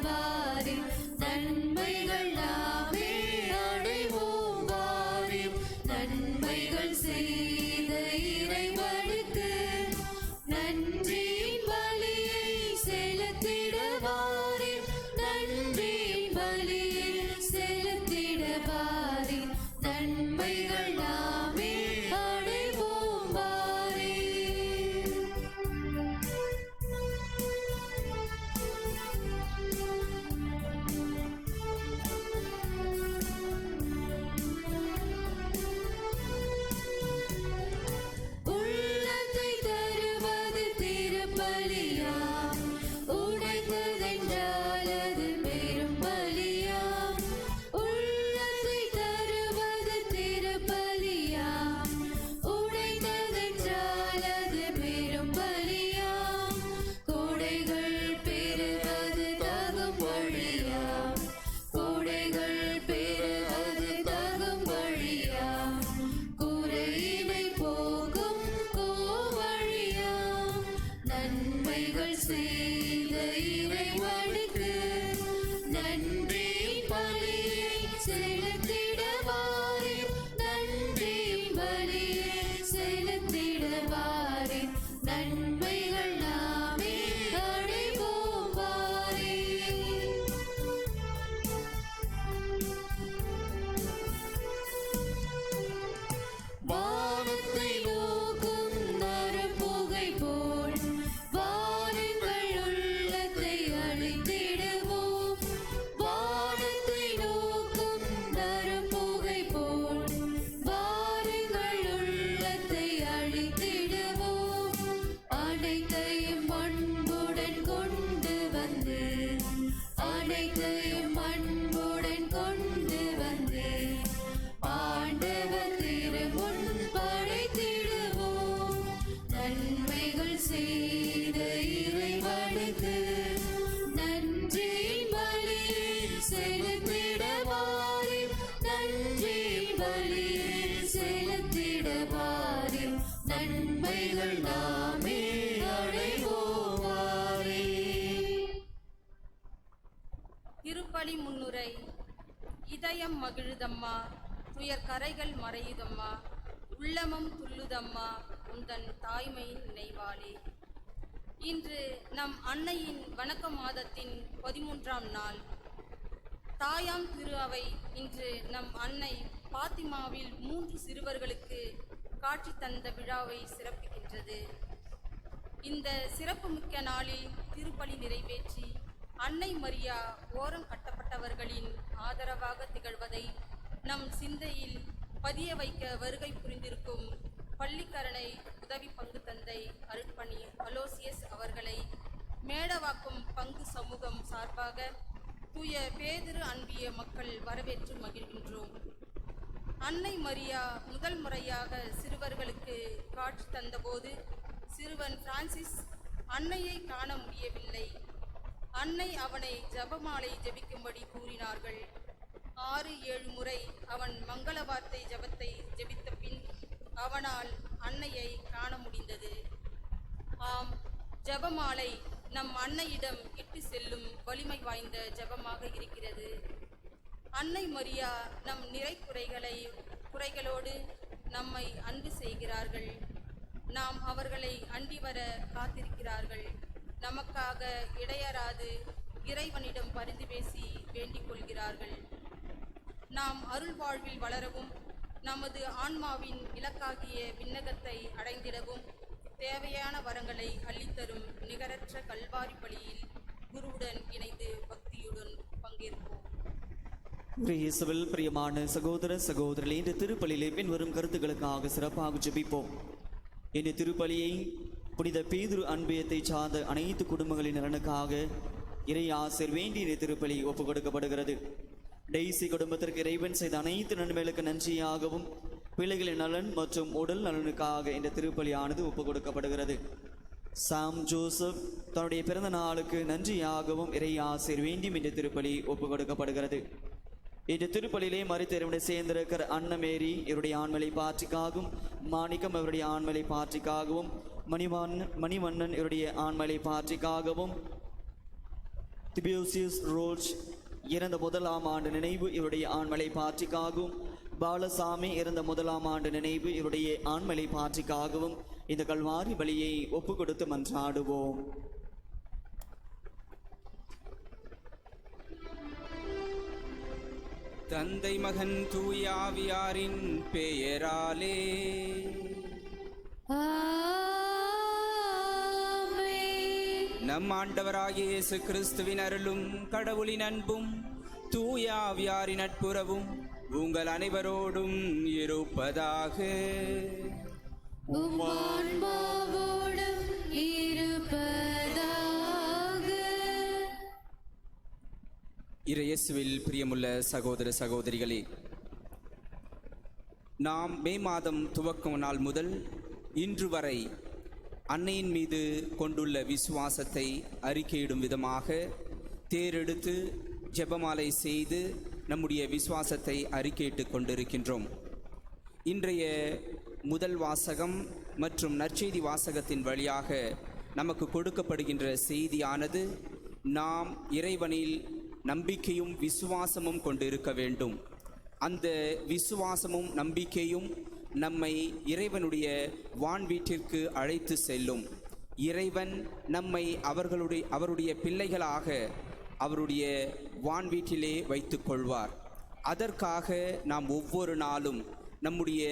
வாரீர் நன்மைகள் நாமே அடைவோம் வாரீர் நன்மைகள் செய்த இறைவனுக்கு நன்றியின் பலியை செலுத்திட வாரீர் நன்றியின் பலியை செலுத்திட வாரீர் நன்மைகள் நாமே அடைவோம் வாரீர். உள்ளத்தை தருவது திருப்பலியாம் உடைத்ததென்றால் அது பெரும் பலியாம். உள்ளத்தை தருவது திருப்பலியாம் உடைத்ததென்றால் அது பெரும் பலியாம். கொடைகள் பெறுவது தகும் வழியாம் கொடைகள் பெறுவது தகும் வழியாம். குறையினை போகும் கோவழியாம் நன்மைகள் செய்த இறைவனுக்கு நன்றி பலியை செலுத்திட வாரீர் நன்றி பலியை செலுத்திட வாரீர் நன்மைகள் நாமே அடைவோம் வாரீர். வானத்தை நோக்கும் நறும்புகை போல் வாருங்கள் உள்ளத்தை அழித்திடுவோம். வானத்தை நோக்கும் நறும்புகை போல் வாருங்கள் உள்ளத்தை அழித்திடுவோம். அனைத்தையும் அன்புடன் கொண்டு வந்து அனைத்தையும் அன்புடன் கொண்டு வந்து ஆண்டவர் திருமுன் படைத்திடுவோம். நன்மைகள் செய்த இறைவனுக்கு நன்றியின் பலியை செலுத்திட வாரீர் நன்றியின் பலியை செலுத்திட வாரீர் நன்மைகள் நாமே அடைவோம் வாரீர். திருப்பலி முன்னுரை. இதயம் மகிழுதம்மா துயர் கரைகள் மறையுதம்மா உள்ளமும் துள்ளுதம்மா உந்தன் தாய்மையின் நினைவாலே. இன்று நம் அன்னையின் வணக்க மாதத்தின் 13ஆம் நாள். தாயாம் திரு அவை இன்று நம் அன்னை பாத்திமாவில் 3 சிறுவர்களுக்கு காட்சி தந்த விழாவை சிறப்பிக்கின்றது. இந்த சிறப்புமிக்க நாளில் திருப்பலி நிறைவேற்றி அன்னை மரியா ஓரம் கட்டப்பட்டவர்களின் ஆதரவாக திகழ்வதை நம் சிந்தையில் பதிய வைக்க வருகை புரிந்திருக்கும் பள்ளிக்கரணை உதவி பங்கு தந்தை அருட்பணி அலோசியஸ் அவர்களை மேடவாக்கும் பங்கு சமூகம் சார்பாக தூய பேதுரு அன்பிய மக்கள் வரவேற்று மகிழ்கின்றோம். அன்னை மரியா முதல் முறையாக சிறுவர்களுக்கு காட்சி தந்தபோது சிறுவன் பிரான்சிஸ் அன்னையை காண முடியவில்லை. அன்னை அவனை ஜபமாலை ஜபிக்கும்படி கூறினார்கள். 6-7 முறை அவன் மங்கள வார்த்தை ஜபத்தை ஜபித்த பின் அவனால் அன்னையை காண முடிந்தது. ஆம், ஜபமாலை நம் அன்னையிடம் இட்டு செல்லும் வலிமை வாய்ந்த ஜபமாக இருக்கிறது. அன்னை மரியா நம் நிறை குறைகளோடு நம்மை அன்பு செய்கிறார்கள். நாம் அவர்களை அண்டி வர காத்திருக்கிறார்கள். நமக்காக இடையராது இறைவனிடம் பரிந்து பேசி வேண்டிக் கொள்கிறார்கள். நாம் அருள் வாழ்வில் வளரவும் நமது ஆன்மாவின் இலக்காகிய விண்ணகத்தை அடைந்திடவும் தேவையான வரங்களை அள்ளித்தரும் நிகரற்ற கல்வாரி பலியில் குருவுடன் இணைந்து பக்தியுடன் பங்கேற்போம். இயேசுவில் பிரியமான சகோதர சகோதரர்களே, இந்த திருப்பலியிலே பின்வரும் கருத்துக்களுக்காக சிறப்பாக ஜெபிப்போம். இந்த திருப்பலியை புனித பேதுரு அன்பியத்தை சார்ந்த அனைத்து குடும்பங்களின் நலனுக்காக இறை ஆசிர் வேண்டிய இந்த திருப்பலி ஒப்புக் கொடுக்கப்படுகிறது. டெய்சி குடும்பத்திற்கு இறைவன் செய்த அனைத்து நன்மைகளுக்கு நன்றியாகவும் பிள்ளைகளின் நலன் மற்றும் உடல் நலனுக்காக இந்த திருப்பலியானது ஒப்புக் கொடுக்கப்படுகிறது. சாம் ஜோசப் தன்னுடைய பிறந்த நாளுக்கு நன்றியாகவும் இறை ஆசிர் வேண்டியும் இந்த திருப்பலி ஒப்புக் கொடுக்கப்படுகிறது. இந்த திருப்பலியிலே மரித்தவருடைய சேர்ந்திருக்கிற அன்னமேரி இவருடைய ஆண்மலை பாற்றிக்காகவும், மாணிக்கம் இவருடைய ஆண்மலை பாற்றிக்காகவும், மணிவண்ணன் இவருடைய ஆண்மலை பாற்றிக்காகவும், திபியோசியஸ் ரோச் இறந்த 1ஆம் ஆண்டு நினைவு இவருடைய ஆண்மலை பாற்றிக்காகவும், பாலசாமி இறந்த 1ஆம் ஆண்டு நினைவு இவருடைய ஆண்மலை பாற்றிக்காகவும் இந்த கல்வாரி பலியை ஒப்பு கொடுத்து மன்றாடுவோம். தந்தை மகன் தூய ஆவியாரின் பெயராலே நம் ஆண்டவராகிய இயேசு கிறிஸ்துவின் அருளும் கடவுளின் அன்பும் தூய ஆவியாரின் நட்புறவும் உங்கள் அனைவரோடும் இருப்பதாக. இயேசுவில் பிரியமுள்ள சகோதர சகோதரிகளே, நாம் மே மாதம் துவக்கும் நாள் முதல் இன்று வரை அன்னையின் மீது கொண்டுள்ள விசுவாசத்தை அறிக்கையிடும் விதமாக தேரெடுத்து ஜெபமாலை செய்து நம்முடைய விசுவாசத்தை அறிக்கையிட்டு கொண்டிருக்கின்றோம். இன்றைய முதல் வாசகம் மற்றும் நற்செய்தி வாசகத்தின் வழியாக நமக்கு கொடுக்கப்படுகின்ற செய்தியானது நாம் இறைவனில் நம்பிக்கையும் விசுவாசமும் கொண்டிருக்க வேண்டும். அந்த விசுவாசமும் நம்பிக்கையும் நம்மை இறைவனுடைய வான் வீட்டிற்கு அழைத்து செல்லும். இறைவன் நம்மை அவருடைய பிள்ளைகளாக அவருடைய வான் வீட்டிலே வைத்து கொள்வார். அதற்காக நாம் ஒவ்வொரு நாளும் நம்முடைய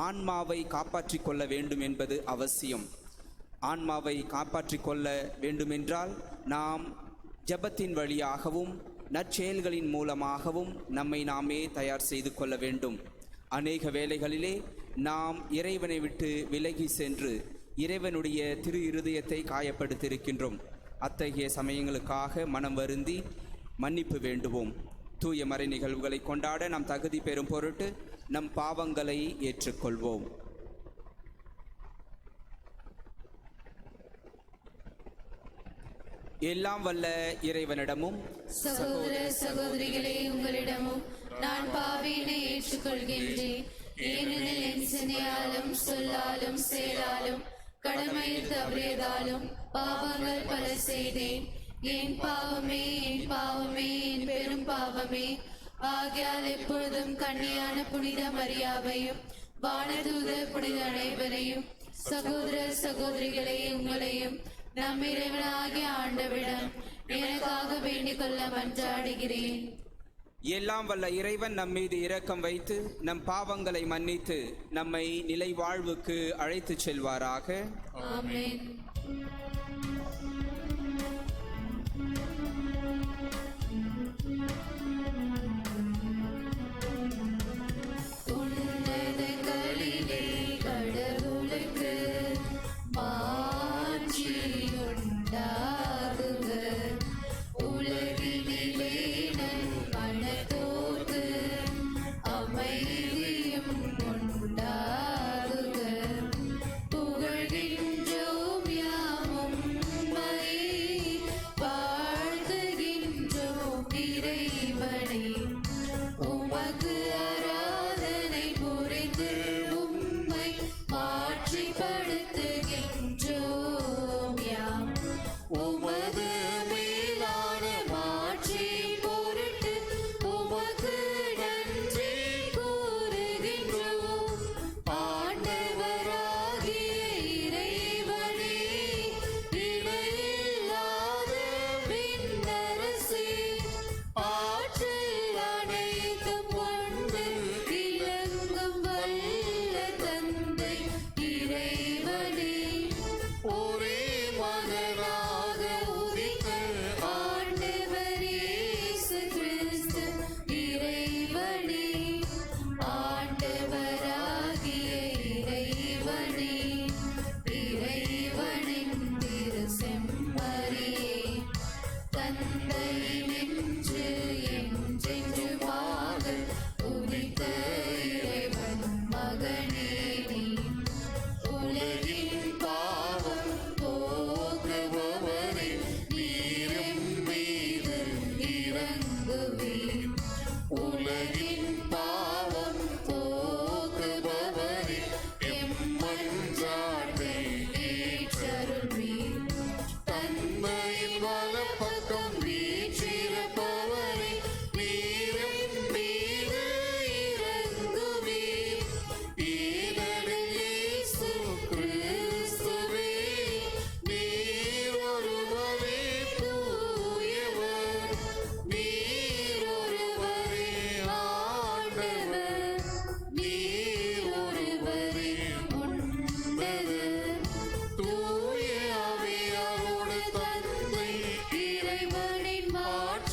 ஆன்மாவை காப்பாற்றி கொள்ள வேண்டும் என்பது அவசியம். ஆன்மாவை காப்பாற்றி கொள்ள வேண்டுமென்றால் நாம் ஜெபத்தின் வழியாகவும் நற்செயல்களின் மூலமாகவும் நம்மை நாமே தயார் செய்து கொள்ள வேண்டும். அநேக வேளைகளிலே நாம் இறைவனை விட்டு விலகி சென்று இறைவனுடைய திரு இருதயத்தை காயப்படுத்தியிருக்கின்றோம். அத்தகைய சமயங்களுக்காக மனம் வருந்தி மன்னிப்பு வேண்டுவோம். தூய மறை நிகழ்வுகளை கொண்டாட நாம் தகுதி பெறும் பொருட்டு நம் பாவங்களை ஏற்றுக்கொள்வோம். எல்லாம் வல்ல இறைவனிடமும் சகோதர சகோதரிகளே உங்களிடமும் நான் பாவியினை ஏற்றுக்கொள்கின்றேன். ஏனெனில் என் சினையாலும் சொல்லாலும் செயலாலும் கடமையில் தவறியதாலும் பாவங்கள் பல செய்தேன். என் பாவமே என் பாவமே என் பெரும் பாவமே. ஆகையால் எப்பொழுதும் கன்னியான புனித மரியாவையும் வானதூதர் புனித அனைவரையும் சகோதர சகோதரிகளே உங்களையும் நம் இறைவனாகிய ஆண்டவிடம் எனக்காக வேண்டிக் கொள்ள மன்றாடுகிறேன். எல்லாம் வல்ல இறைவன் நம் மீது இரக்கம் வைத்து நம் பாவங்களை மன்னித்து நம்மை நிலை வாழ்வுக்கு அழைத்து செல்வாராக. ஆமென். உன்னதங்களிலே கடவுளுக்கு மாட்சி உண்டாகுக. உலகினிலே நன்மனத்தோர்க்கு அமைதியும் உண்டாகுக. புகழ்கின்றோம் யாம்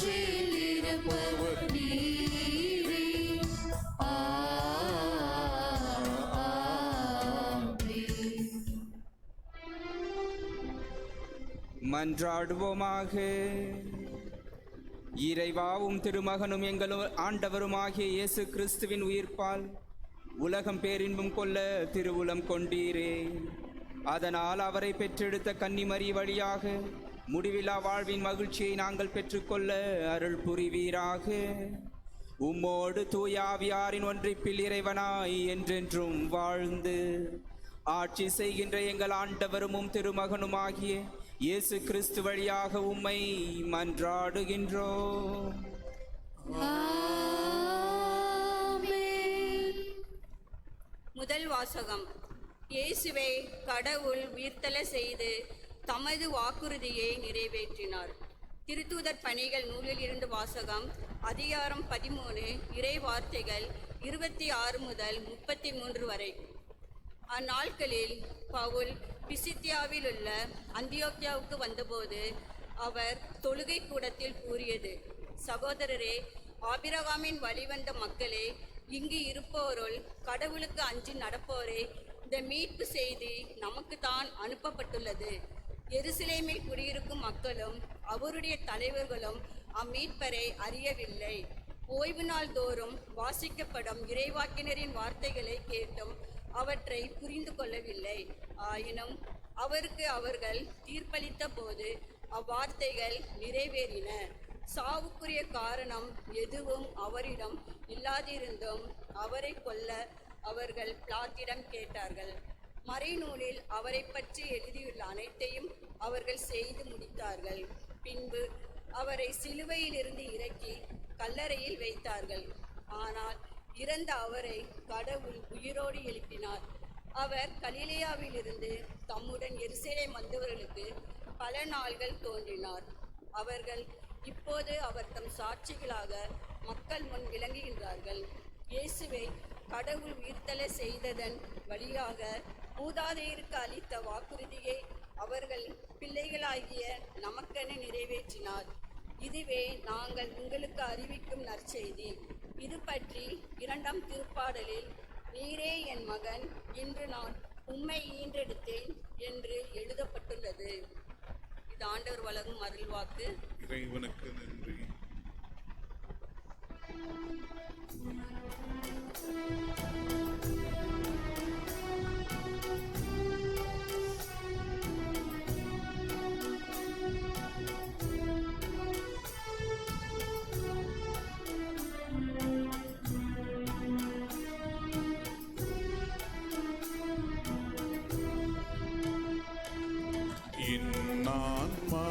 ஆட்சியில் இருப்பவர் நீரே. ஆமென். மன்றாடுவோமாக. இறைவாவும் திருமகனும் எங்கள் ஆண்டவருமாகிய இயேசு கிறிஸ்துவின் உயிர்ப்பால் உலகம் பேரின்பம் கொள்ள திருவுளம் கொண்டீரே. அதனால் அவரை பெற்றெடுத்த கன்னிமரி வழியாக முடிவில்லா வாழ்வின் மகிழ்ச்சியை நாங்கள் பெற்றுக்கொள்ள அருள் புரிவீராக. உம்மோடு தூயாவியாரின் ஒன்றிப்பில் இறைவனாய் என்றென்றும் வாழ்ந்து ஆட்சி செய்கின்ற எங்கள் ஆண்டவரும் திருமகனுமாகிய இயேசு கிறிஸ்து வழியாக உம்மை மன்றாடுகின்றோம். ஆமென். முதல் வாசகம். இயேசுவை கடவுள் உயிர்த்தெழ செய்து தமது வாக்குறுதியை நிறைவேற்றினார். திருத்தூதர் பணிகள் நூலில் இருந்து வாசகம். அதிகாரம் 13, இறை வார்த்தைகள் 26 முதல் 33 வரை. அந்நாட்களில் பவுல் பிசித்தியாவில் உள்ள அந்தியோக்கியாவுக்கு வந்தபோது அவர் தொழுகை கூடத்தில் கூறியது, சகோதரரே, ஆபிரகாமின் வழிவந்த மக்களே, இங்கு இருப்போருள் கடவுளுக்கு அஞ்சி நடப்போரே, இந்த மீட்பு செய்தி நமக்கு தான் அனுப்பப்பட்டுள்ளது. எருசலேமில் குடியிருக்கும் மக்களும் அவருடைய தலைவர்களும் அம்மீட்பரை அறியவில்லை. ஓய்வு நாள் தோறும் வாசிக்கப்படும் இறைவாக்கினரின் வார்த்தைகளை கேட்டும் அவற்றை புரிந்து கொள்ளவில்லை. ஆயினும் அவருக்கு அவர்கள் தீர்ப்பளித்த போது அவ்வார்த்தைகள் நிறைவேறின. சாவுக்குரிய காரணம் எதுவும் அவரிடம் இல்லாதிருந்தும் அவரை கொல்ல அவர்கள் பிலாத்திடம் கேட்டார்கள். மறைநூலில் அவரை பற்றி எழுதியுள்ள அனைத்தையும் அவர்கள் செய்து முடித்தார்கள். பின்பு அவரை சிலுவையிலிருந்து இறக்கி கல்லறையில் வைத்தார்கள். ஆனால் இறந்த அவரை கடவுள் உயிரோடு எழுப்பினார். அவர் கலிலேயாவிலிருந்து தம்முடன் எருசலேம் வந்தவர்களுக்கு பல நாள்கள் தோன்றினார். அவர்கள் இப்போது அவர் தம் சாட்சிகளாக மக்கள் முன் விளங்குகின்றார்கள். இயேசுவை கடவுள் உயிர்த்தெழ செய்ததன் வழியாக மூதாதையருக்கு அளித்த வாக்குறுதியை அவர்கள் பிள்ளைகளாகிய நமக்கென நிறைவேற்றினார். இதுவே நாங்கள் உங்களுக்கு அறிவிக்கும் நற்செய்தி. இது பற்றி 2ஆம் திருப்பாடலில், நீரே என் மகன், இன்று நான் உம்மை ஈன்றெடுத்தேன் என்று எழுதப்பட்டுள்ளது. இது ஆண்டவர் வழங்கும் அருள்வாக்கு. இறைவனுக்கு நன்றி. என் ஆன்மா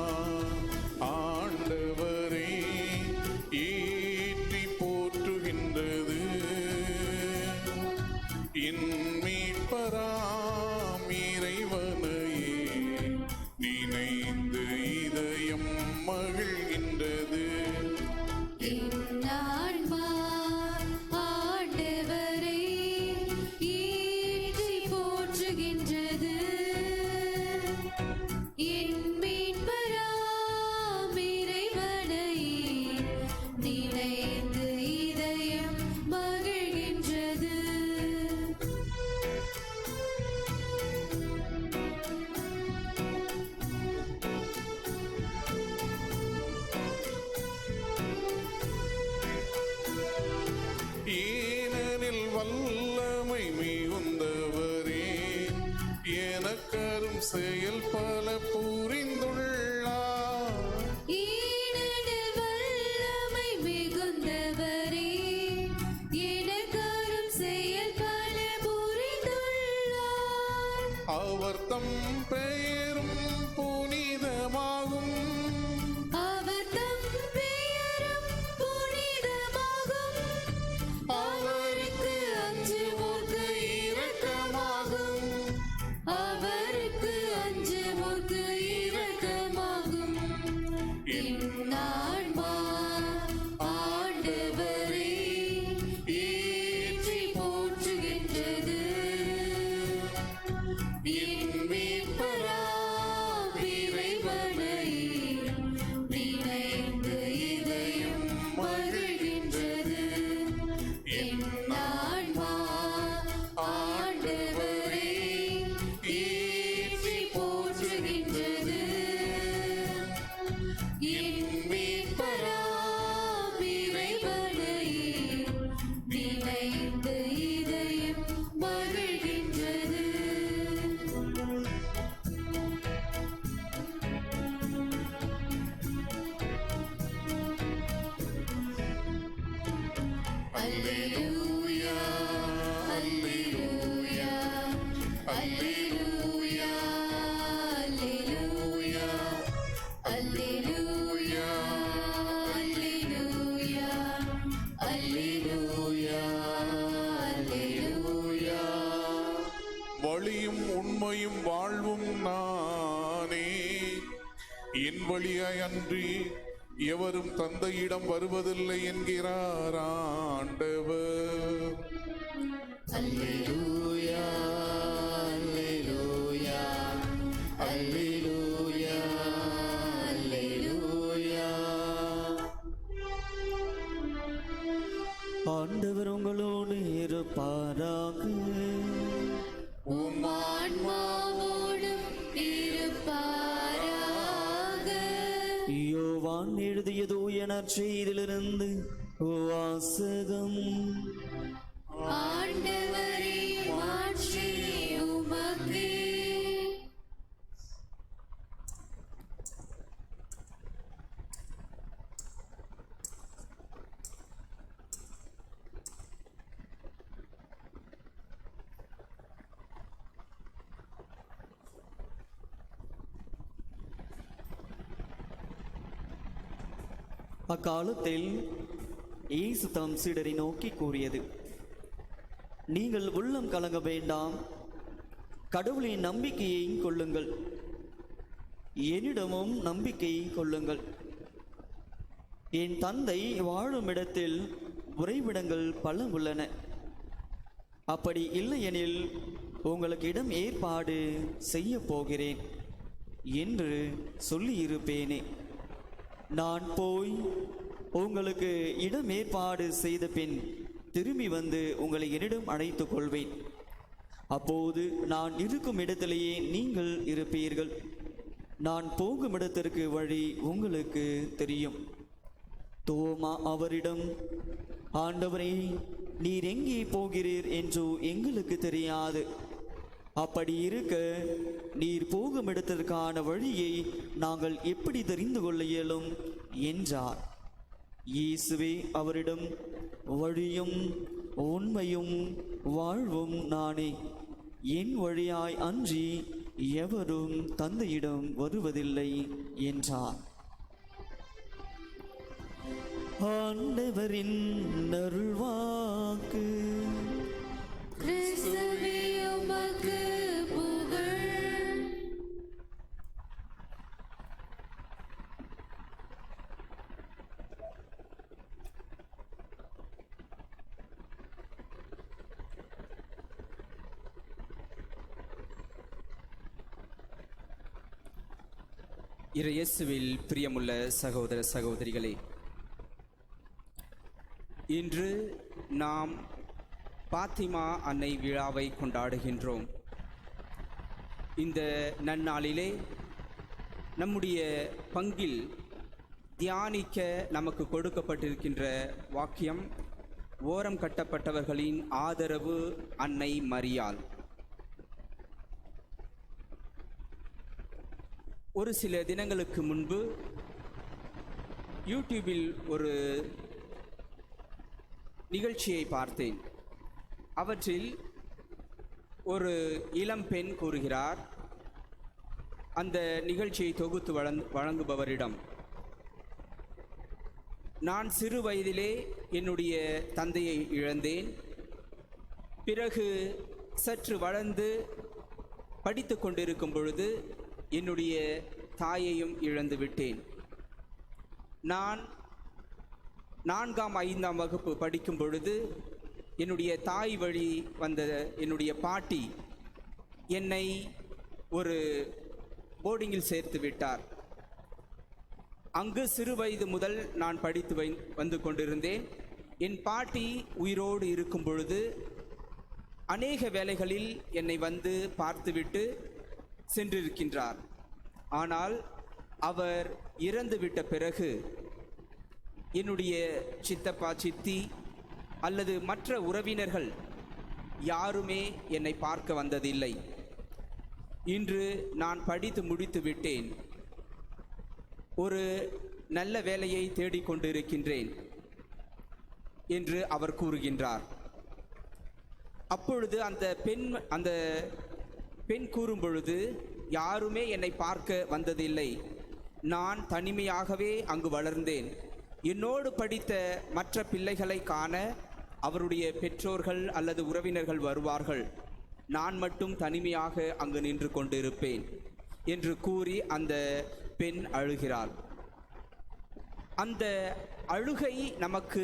ஆண்டவரே அல்லேலூயா அல்லேலூயா அல்லேலூயா அல்லேலூயா அல்லேலூயா அல்லேலூயா அல்லேலூயா. வழியும் உண்மையும் வாழ்வும் நானே, என் வழியாய் அன்றி எவரும் தந்தையிடம் வருவதில்லை என்கிறார் ஆண்டவர். அல்லேலூயா அல்லேலூயா அல்லேலூயா அல்லேலூயா. ஆண்டவர் உங்களோடு இருப்பாராக. உம் ஆன்மாவோடும் இருப்பாராக. யோவான் எழுதிய தூய நற்செய்தியிலிருந்து வாசகம். ஆண்டவரே மாட்சி உமக்கே. அக்காலத்தில் இயேசு தம் சீடரை நோக்கி கூறியது, நீங்கள் உள்ளம் கலங்க வேண்டாம், கடவுளின் நம்பிக்கையை கொள்ளுங்கள், என்னிடமும் நம்பிக்கையை கொள்ளுங்கள். என் தந்தை வாழும் இடத்தில் உறைவிடங்கள் பல உள்ளன. அப்படி இல்லையெனில் உங்களுக்கு இடம் ஏற்பாடு செய்ய போகிறேன் என்று சொல்லியிருப்பேனே. நான் போய் உங்களுக்கு இடம் ஏற்பாடு செய்த பின் திரும்பி வந்து உங்களை என்னிடம் அழைத்துக் கொள்வேன். அப்போது நான் இருக்கும் இடத்திலேயே நீங்கள் இருப்பீர்கள். நான் போகும் இடத்திற்கு வழி உங்களுக்கு தெரியும். தோமா அவரிடம், ஆண்டவரே, நீர் எங்கே போகிறீர் என்று எங்களுக்கு தெரியாது. அப்படி இருக்க நீர் போகும் இடத்திற்கான வழியை நாங்கள் எப்படி தெரிந்து கொள்ள இயலும் என்றார். இயேசுவே அவரிடம், வழியும் உண்மையும் வாழ்வும் நானே. என் வழியாய் அன்றி எவரும் தந்தையிடம் வருவதில்லை என்றார். ஆண்டவரின் அருள்வாக்கு. கிறிஸ்துவே உமக்கு புகழ். இயேசுவில் பிரியமுள்ள சகோதர சகோதரிகளே, இன்று நாம் பாத்திமா அன்னை விழாவை கொண்டாடுகின்றோம். இந்த நன்னாளிலே நம்முடைய பங்கில் தியானிக்க நமக்கு கொடுக்கப்பட்டிருக்கின்ற வாக்கியம், ஓரம் கட்டப்பட்டவர்களின் ஆதரவு அன்னை மரியாள். ஒரு சில தினங்களுக்கு முன்பு யூடியூபில் ஒரு நிகழ்ச்சியை பார்த்தேன். அவற்றில் ஒரு இளம் பெண் கூறுகிறார், அந்த நிகழ்ச்சியை தொகுத்து வழங்குபவரிடம், நான் சிறு வயதிலே என்னுடைய தந்தையை இழந்தேன். பிறகு சற்று வளர்ந்து படித்து கொண்டிருக்கும் பொழுது என்னுடைய தாயையும் இழந்து விட்டேன். நான் 4ஆம் 5ஆம் வகுப்பு படிக்கும் பொழுது என்னுடைய தாய் வழி வந்த என்னுடைய பாட்டி என்னை ஒரு போர்டிங்கில் சேர்த்து விட்டார். அங்கு சிறு வயது முதல் நான் படித்து வந்து கொண்டிருந்தேன். என் பாட்டி உயிரோடு இருக்கும் பொழுது அநேக வேளைகளில் என்னை வந்து பார்த்துவிட்டு சென்றிருக்கின்றார். ஆனால் அவர் இறந்துவிட்ட பிறகு என்னுடைய சித்தப்பா, சித்தி அல்லது மற்ற உறவினர்கள் யாருமே என்னை பார்க்க வந்ததில்லை. இன்று நான் படித்து முடித்து விட்டேன். ஒரு நல்ல வேலையை தேடிக்கொண்டிருக்கின்றேன். என்று அவர் கூறுகின்றார். அப்பொழுது அந்த பெண் கூறும் பொழுது, யாருமே என்னை பார்க்க வந்ததில்லை, நான் தனிமையாகவே அங்கு வளர்ந்தேன். என்னோடு படித்த மற்ற பிள்ளைகளை காண அவருடைய பெற்றோர்கள் அல்லது உறவினர்கள் வருவார்கள், நான் மட்டும் தனிமையாக அங்கு நின்று கொண்டிருப்பேன் என்று கூறி அந்த பெண் அழுகிறாள். அந்த அழுகை நமக்கு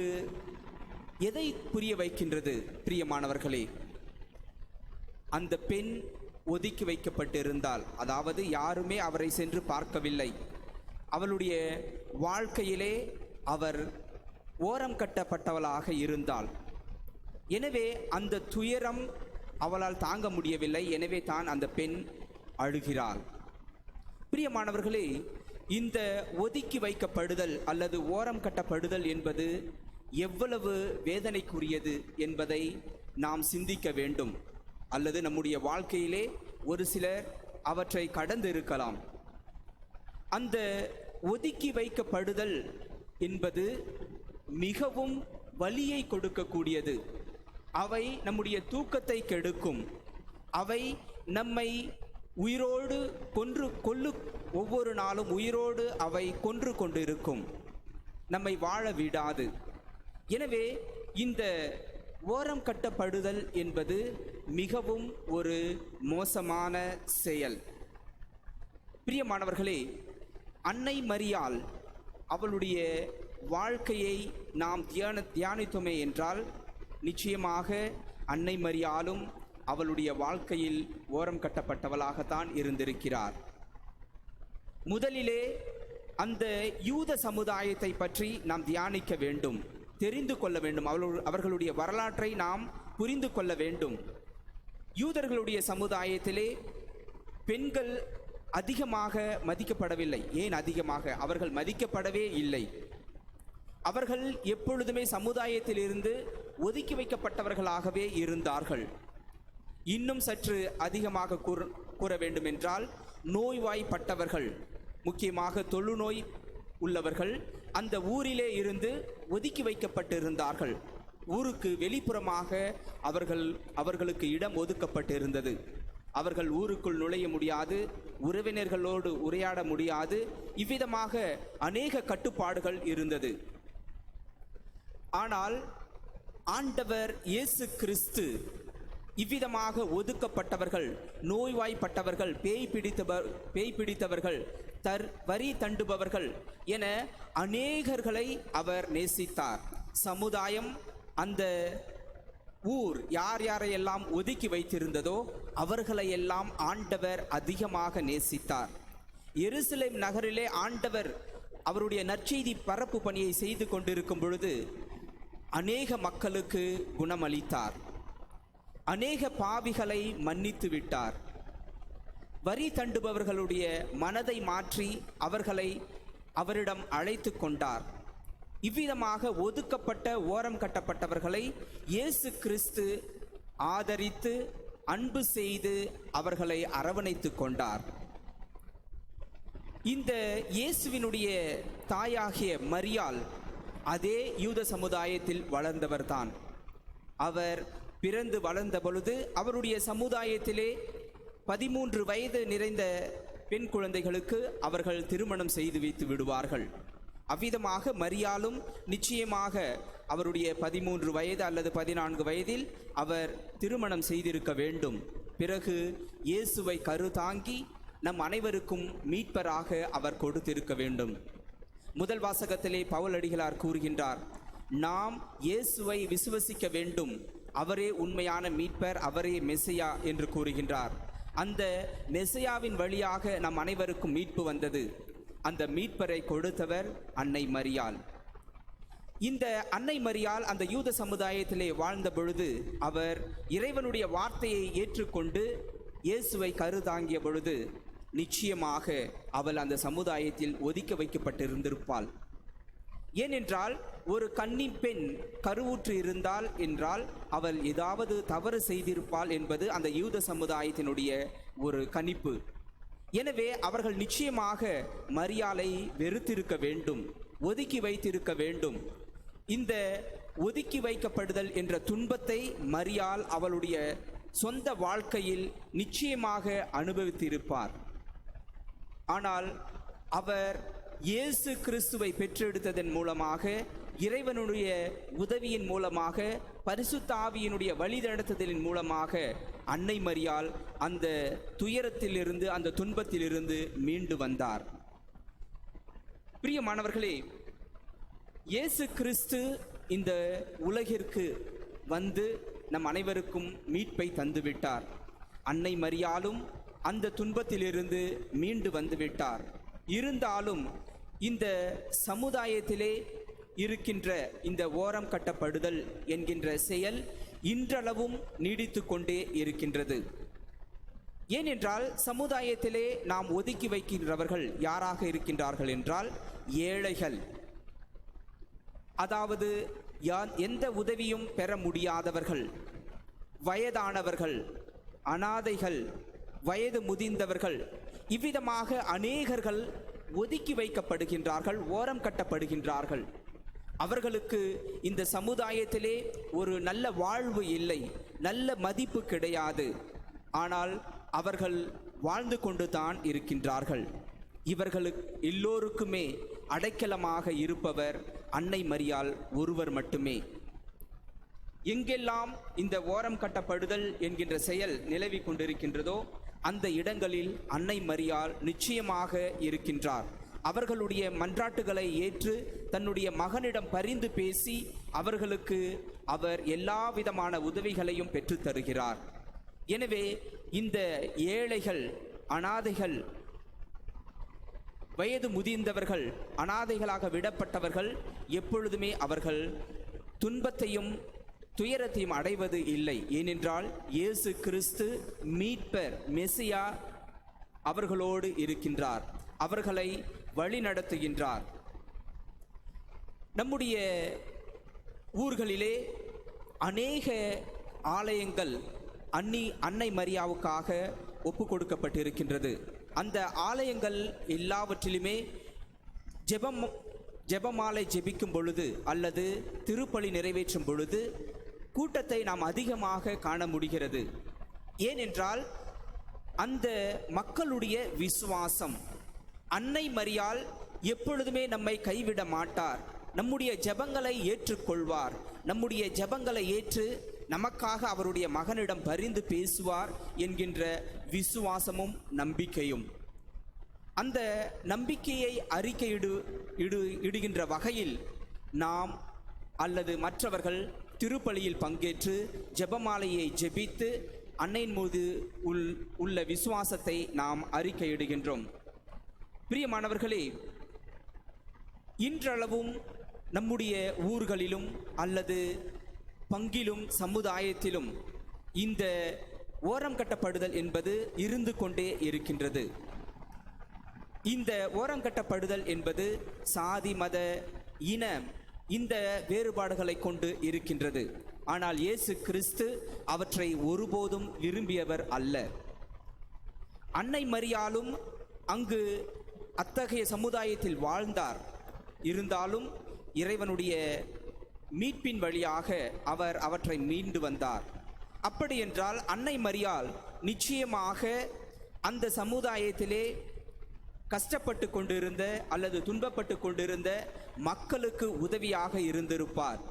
எதை புரிய வைக்கின்றது பிரியமானவர்களே? அந்த பெண் ஒதுக்கி வைக்கப்பட்டிருந்தால், அதாவது யாருமே அவரை சென்று பார்க்கவில்லை, அவளுடைய வாழ்க்கையிலே அவர் ஓரம் கட்டப்பட்டவளாக இருந்தாள். எனவே அந்த துயரம் அவளால் தாங்க முடியவில்லை. எனவே தான் அந்த பெண் அழுகிறாள். பிரியமானவர்களே, இந்த ஒதுக்கி வைக்கப்படுதல் அல்லது ஓரம் கட்டப்படுதல் என்பது எவ்வளவு வேதனைக்குரியது என்பதை நாம் சிந்திக்க வேண்டும். அல்லது நம்முடைய வாழ்க்கையிலே ஒரு சிலர் அவற்றை கடந்து இருக்கலாம். அந்த ஒதுக்கி வைக்கப்படுதல் என்பது மிகவும் வலியை கொடுக்கக்கூடியது. அவை நம்முடைய தூக்கத்தை கெடுக்கும். அவை நம்மை உயிரோடு ஒவ்வொரு நாளும் உயிரோடு அவை கொன்று கொண்டிருக்கும், நம்மை வாழ விடாது. எனவே இந்த ஓரம் கட்டப்படுதல் என்பது மிகவும் ஒரு மோசமான செயல். பிரியமானவர்களே, அன்னை மரியாள் அவளுடைய வாழ்க்கையை நாம் தியானித்தோமே என்றால், நிச்சயமாக அன்னை மரியாளும் அவளுடைய வாழ்க்கையில் ஓரம் கட்டப்பட்டவளாகத்தான் இருந்திருக்கிறார். முதலிலே அந்த யூத சமுதாயத்தை பற்றி நாம் தியானிக்க வேண்டும், தெரிந்து கொள்ள வேண்டும். அவர்களுடைய வரலாற்றை நாம் புரிந்து கொள்ள வேண்டும். யூதர்களுடைய சமுதாயத்திலே பெண்கள் அதிகமாக மதிக்கப்படவில்லை. ஏன் அதிகமாக? அவர்கள் மதிக்கப்படவே இல்லை. அவர்கள் எப்பொழுதுமே சமுதாயத்திலிருந்து ஒதுக்கி வைக்கப்பட்டவர்களாகவே இருந்தார்கள். இன்னும் சற்று அதிகமாக கூற வேண்டும் என்றால், நோய்வாய்ப்பட்டவர்கள், முக்கியமாக தொழுநோய் உள்ளவர்கள் அந்த ஊரிலே இருந்து ஒதுக்கி வைக்கப்பட்டிருந்தார்கள். ஊருக்கு வெளிப்புறமாக அவர்களுக்கு இடம் ஒதுக்கப்பட்டிருந்தது. அவர்கள் ஊருக்குள் நுழைய முடியாது, உறவினர்களோடு உரையாட முடியாது. இவ்விதமாக அநேக கட்டுப்பாடுகள் இருந்தது. ஆனால் ஆண்டவர் இயேசு கிறிஸ்து இவ்விதமாக ஒதுக்கப்பட்டவர்கள், நோய்வாய்ப்பட்டவர்கள், பேய் பிடித்தவர்கள், வரி தண்டுபவர்கள் என அநேகர்களை அவர் நேசித்தார். சமுதாயம், அந்த ஊர் யார் யாரையெல்லாம் ஒதுக்கி வைத்திருந்ததோ அவர்களையெல்லாம் ஆண்டவர் அதிகமாக நேசித்தார். எருசலேம் நகரிலே ஆண்டவர் அவருடைய நற்செய்தி பரப்பு பணியை செய்து கொண்டிருக்கும் பொழுது அநேக மக்களுக்கு குணமளித்தார். அநேக பாவிகளை மன்னித்து விட்டார். வரி தண்டுபவர்களுடைய மனதை மாற்றி அவர்களை அவரிடம் அழைத்து கொண்டார். இவ்விதமாக ஒதுக்கப்பட்ட, ஓரம் கட்டப்பட்டவர்களை இயேசு கிறிஸ்து ஆதரித்து அன்பு செய்து அவர்களை அரவணைத்து கொண்டார். இந்த இயேசுவினுடைய தாயாகிய மரியாள் அதே யூத சமுதாயத்தில் வளர்ந்தவர்தான். அவர் பிறந்து வளர்ந்த பொழுது அவருடைய சமுதாயத்திலே 13 வயது நிறைந்த பெண் குழந்தைகளுக்கு அவர்கள் திருமணம் செய்து வைத்து விடுவார்கள். அவ்விதமாக மரியாளும் நிச்சயமாக அவருடைய 13 வயது அல்லது 14 வயதில் அவர் திருமணம் செய்திருக்க வேண்டும். பிறகு இயேசுவை கருதாங்கி நம் அனைவருக்கும் மீட்பராக அவர் கொடுத்திருக்க வேண்டும். முதல் வாசகத்திலே பவுலடிகளார் கூறுகின்றார், நாம் இயேசுவை விசுவசிக்க வேண்டும், அவரே உண்மையான மீட்பர், அவரே மெசியா என்று கூறுகின்றார். அந்த மெசியாவின் வழியாக நம் அனைவருக்கும் மீட்பு வந்தது. அந்த மீட்பரை கொடுத்தவர் அன்னை மரியாள். இந்த அன்னை மரியாள் அந்த யூத சமுதாயத்திலே வாழ்ந்த பொழுது அவர் இறைவனுடைய வார்த்தையை ஏற்றுக்கொண்டு இயேசுவை கருதாங்கிய பொழுது நிச்சயமாக அவள் அந்த சமுதாயத்தில் ஒதுக்கி வைக்கப்பட்டிருந்திருப்பாள். ஏனென்றால் ஒரு கன்னி பெண் கருவுற்று இருந்தால் என்றால் அவள் ஏதாவது தவறு செய்திருப்பாள் என்பது அந்த யூத சமுதாயத்தினுடைய ஒரு கணிப்பு. எனவே அவர்கள் நிச்சயமாக மரியாளை வெறுத்திருக்க வேண்டும், ஒதுக்கி வைத்திருக்க வேண்டும். இந்த ஒதுக்கி வைக்கப்படுதல் என்ற துன்பத்தை மரியாள் அவளுடைய சொந்த வாழ்க்கையில் நிச்சயமாக அனுபவித்திருப்பார். ஆனால் அவர் இயேசு கிறிஸ்துவை பெற்றெடுத்ததன் மூலமாக, இறைவனுடைய உதவியின் மூலமாக, பரிசுத்த ஆவியினுடைய வழிநடத்துதலின் மூலமாக அன்னை மரியாள் அந்த துயரத்திலிருந்து, அந்த துன்பத்திலிருந்து மீண்டு வந்தார். பிரியமானவர்களே, இயேசு கிறிஸ்து இந்த உலகிற்கு வந்து நம் அனைவருக்கும் மீட்பை தந்துவிட்டார். அன்னை மரியாளும் அந்த துன்பத்திலிருந்து மீண்டு வந்துவிட்டார். இருந்தாலும் இந்த சமுதாயத்திலே இருக்கின்ற இந்த ஓரம் கட்டப்படுதல் என்கின்ற செயல் இன்றளவும் நீடித்து கொண்டே இருக்கின்றது. ஏனென்றால் சமுதாயத்திலே நாம் ஒதுக்கி வைக்கின்றவர்கள் யாராக இருக்கின்றார்கள் என்றால் ஏழைகள், அதாவது எந்த உதவியும் பெற முடியாதவர்கள், வயதானவர்கள், அனாதைகள், வயது முதிர்ந்தவர்கள், இவ்விதமாக அநேகர்கள் ஒதுக்கி வைக்கப்படுகின்றார்கள், ஓரம் கட்டப்படுகின்றார்கள். அவர்களுக்கு இந்த சமுதாயத்திலே ஒரு நல்ல வாழ்வு இல்லை, நல்ல மதிப்பு கிடையாது. ஆனால் அவர்கள் வாழ்ந்து கொண்டுதான் இருக்கின்றார்கள். இவர்களுக்கு எல்லோருக்குமே அடைக்கலமாக இருப்பவர் அன்னை மரியாள் ஒருவர் மட்டுமே. எங்கெல்லாம் இந்த ஓரம் கட்டப்படுதல் என்கின்ற செயல் நிலவி கொண்டிருக்கின்றதோ அந்த இடங்களில் அன்னை மரியாள் நிச்சயமாக இருக்கின்றார். அவர்களுடைய மன்றாட்டுகளை ஏற்று தன்னுடைய மகனிடம் பரிந்து பேசி அவர்களுக்கு அவர் எல்லா விதமான உதவிகளையும் பெற்றுத் தருகிறார். எனவே இந்த ஏழைகள், அனாதைகள், வயது முதிர்ந்தவர்கள், அனாதைகளாக விடப்பட்டவர்கள் எப்பொழுதுமே அவர்கள் துன்பத்தையும் துயரத்தையும் அடைவது இல்லை. ஏனென்றால் இயேசு கிறிஸ்து மீட்பர், மெசியா அவர்களோடு இருக்கின்றார், அவர்களை வழி நடத்துகின்றார். நம்முடைய ஊர்களிலே அநேக ஆலயங்கள் அன்னை மரியாவுக்காக ஒப்பு கொடுக்கப்பட்டிருக்கின்றது. அந்த ஆலயங்கள் எல்லாவற்றிலுமே ஜெபமாலை ஜெபிக்கும் பொழுது அல்லது திருப்பலி நிறைவேற்றும் பொழுது கூட்டத்தை நாம் அதிகமாக காண முடிகிறது. ஏனென்றால் அந்த மக்களுடைய விசுவாசம், அன்னை மரியாள் எப்பொழுதுமே நம்மை கைவிட மாட்டார், நம்முடைய ஜெபங்களை ஏற்றுக்கொள்வார், நம்முடைய ஜெபங்களை ஏற்று நமக்காக அவருடைய மகனிடம் பரிந்து பேசுவார் என்கின்ற விசுவாசமும் நம்பிக்கையும். அந்த நம்பிக்கையை அறிக்கையிடுகின்ற வகையில் நாம் அல்லது மற்றவர்கள் திருப்பலியில் பங்கேற்று ஜெபமாலையை ஜெபித்து அன்னையின் மீது உள்ள விசுவாசத்தை நாம் அறிக்கையிடுகின்றோம். பிரியமானவர்களே, இன்றளவும் நம்முடைய ஊர்களிலும் அல்லது பங்கிலும் சமுதாயத்திலும் இந்த ஓரம் கட்டப்படுதல் என்பது இருந்து கொண்டே இருக்கின்றது. இந்த ஓரம் கட்டப்படுதல் என்பது சாதி, மத, இன இந்த வேறுபாடுகளை கொண்டு இருக்கின்றது. ஆனால் இயேசு கிறிஸ்து அவற்றை ஒருபோதும் விரும்பியவர் அல்ல. அன்னை மரியாளும் அங்கு அத்தகைய சமுதாயத்தில் வாழ்ந்தார். இருந்தாலும் இறைவனுடைய மீட்பின் வழியாக அவர் அவற்றை மீண்டு வந்தார். அப்படி என்றால் அன்னை மரியாள் நிச்சயமாக அந்த சமுதாயத்திலே கஷ்டப்பட்டு கொண்டிருந்த அல்லது துன்பப்பட்டு கொண்டிருந்த மக்களுக்கு உதவியாக இருந்திருப்பார்.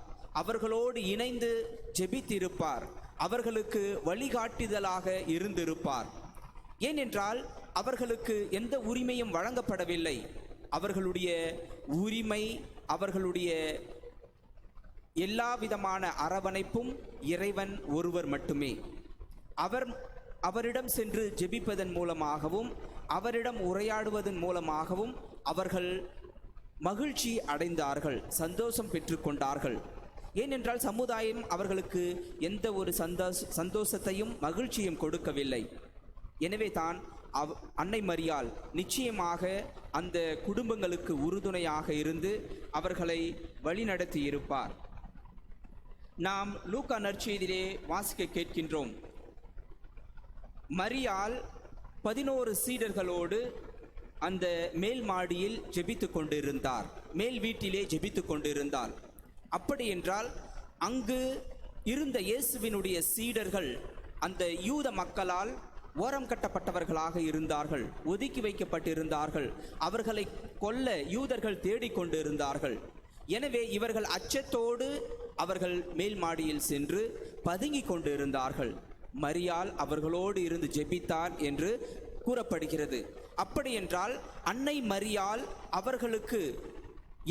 அவர்களோடு இணைந்து ஜெபித்திருப்பார், அவர்களுக்கு வழிகாட்டுதலாக இருந்திருப்பார். ஏனென்றால் அவர்களுக்கு எந்த உரிமையும் வழங்கப்படவில்லை. அவர்களுடைய உரிமை, அவர்களுடைய எல்லா விதமான அரவணைப்பும் இறைவன் ஒருவர் மட்டுமே. அவரிடம் சென்று ஜெபிப்பதன் மூலமாகவும் அவரிடம் உரையாடுவதன் மூலமாகவும் அவர்கள் மகிழ்ச்சி அடைந்தார்கள், சந்தோஷம் பெற்றுக்கொண்டார்கள். ஏனென்றால் சமுதாயம் அவர்களுக்கு எந்த ஒரு சந்தோஷத்தையும் மகிழ்ச்சியும் கொடுக்கவில்லை. எனவே தான் அன்னை மரியாள் நிச்சயமாக அந்த குடும்பங்களுக்கு உறுதுணையாக இருந்து அவர்களை வழிநடத்தி இருப்பார். நாம் லூக்கா நற்செய்தியிலே வாசிக்க கேட்கின்றோம், மரியாள் 11 சீடர்களோடு அந்த மேல் மாடியில் ஜெபித்து கொண்டிருந்தார், மேல் வீட்டிலே ஜெபித்து கொண்டிருந்தார். அப்படி என்றால் அங்கு இருந்த இயேசுவினுடைய சீடர்கள் அந்த யூத மக்களால் ஓரம் கட்டப்பட்டவர்களாக இருந்தார்கள், ஒதுக்கி வைக்கப்பட்டிருந்தார்கள். அவர்களை கொல்ல யூதர்கள் தேடிக்கொண்டு இருந்தார்கள். எனவே இவர்கள் அச்சத்தோடு அவர்கள் மேல் மாடியில் சென்று பதுங்கிக் கொண்டு இருந்தார்கள். மரியாள் அவர்களோடு இருந்து ஜெபித்தார் என்று கூறப்படுகிறது. அப்படி என்றால் அன்னை மரியாள் அவர்களுக்கு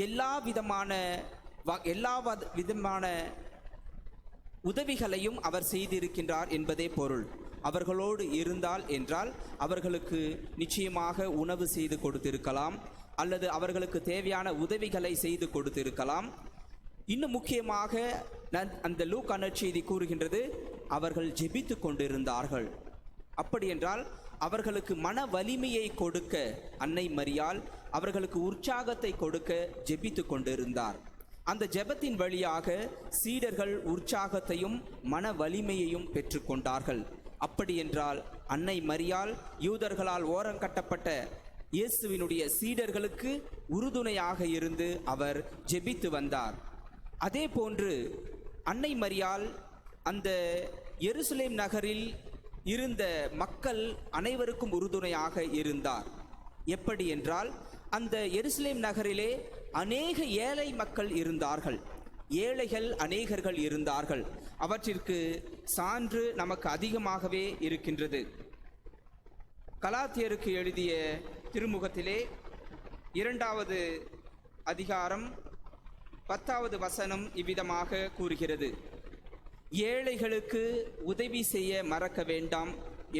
எல்லா விதமான உதவிகளையும் அவர் செய்திருக்கின்றார் என்பதே பொருள். அவர்களோடு இருந்தால் என்றால் அவர்களுக்கு நிச்சயமாக உணவு செய்து கொடுத்திருக்கலாம், அல்லது அவர்களுக்கு தேவையான உதவிகளை செய்து கொடுத்திருக்கலாம். இன்னும் முக்கியமாக அந்த லூக்கா நற்செய்தி கூறுகின்றது, அவர்கள் ஜெபித்து கொண்டிருந்தார்கள். அப்படி என்றால் அவர்களுக்கு மன வலிமையை கொடுக்க அன்னை மரியாள் அவர்களுக்கு உற்சாகத்தை கொடுக்க ஜெபித்து கொண்டிருந்தார். அந்த ஜெபத்தின் வழியாக சீடர்கள் உற்சாகத்தையும் மன வலிமையையும் பெற்றுக்கொண்டார்கள். அப்படி என்றால் அன்னை மரியாள் யூதர்களால் ஓரங்கட்டப்பட்ட இயேசுவினுடைய சீடர்களுக்கு உறுதுணையாக இருந்து அவர் ஜெபித்து வந்தார். அதே போன்று அன்னை மரியாள் அந்த எருசலேம் நகரில் இருந்த மக்கள் அனைவருக்கும் உறுதுணையாக இருந்தார். எப்படி என்றால் அந்த எருசலேம் நகரிலே அநேக ஏழை மக்கள் இருந்தார்கள், ஏழைகள் அநேகர்கள் இருந்தார்கள். அவற்றிற்கு சான்று நமக்கு அதிகமாகவே இருக்கின்றது. கலாத்தியருக்கு எழுதிய திருமுகத்திலே 2வது அதிகாரம் 10வது வசனம் இவ்விதமாக கூறுகிறது, ஏழைகளுக்கு உதவி செய்ய மறக்க வேண்டாம்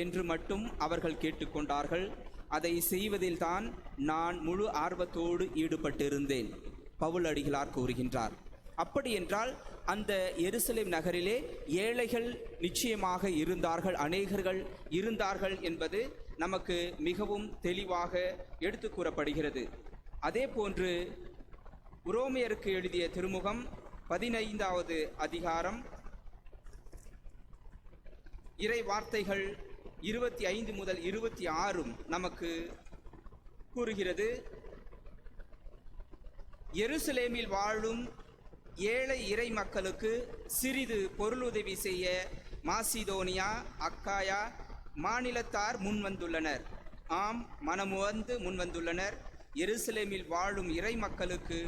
என்று மட்டும் அவர்கள் கேட்டுக்கொண்டார்கள். அதை செய்வதில்தான் நான் முழு ஆர்வத்தோடு ஈடுபட்டிருந்தேன். பவுல் அடிகளார் கூறுகின்றார். அப்படி என்றால் அந்த எருசலேம் நகரிலே ஏழைகள் நிச்சயமாக இருந்தார்கள், அநேகர்கள் இருந்தார்கள் என்பது நமக்கு மிகவும் தெளிவாக எடுத்து கூறப்படுகிறது. அதே போன்று உரோமையருக்கு எழுதிய திருமுகம் 15வது அதிகாரம் இறை வார்த்தைகள் 25 முதல் 26 நமக்கு கூறுகிறது, எருசலேமில் வாழும் ஏழை இறை மக்களுக்கு சிறிது பொருளுதவி செய்ய மாசிதோனியா, அக்காயா மாநிலத்தார் முன்வந்துள்ளனர். ஆம், மனமுவந்து முன்வந்துள்ளனர். எருசலேமில் வாழும் இறை மக்களுக்கு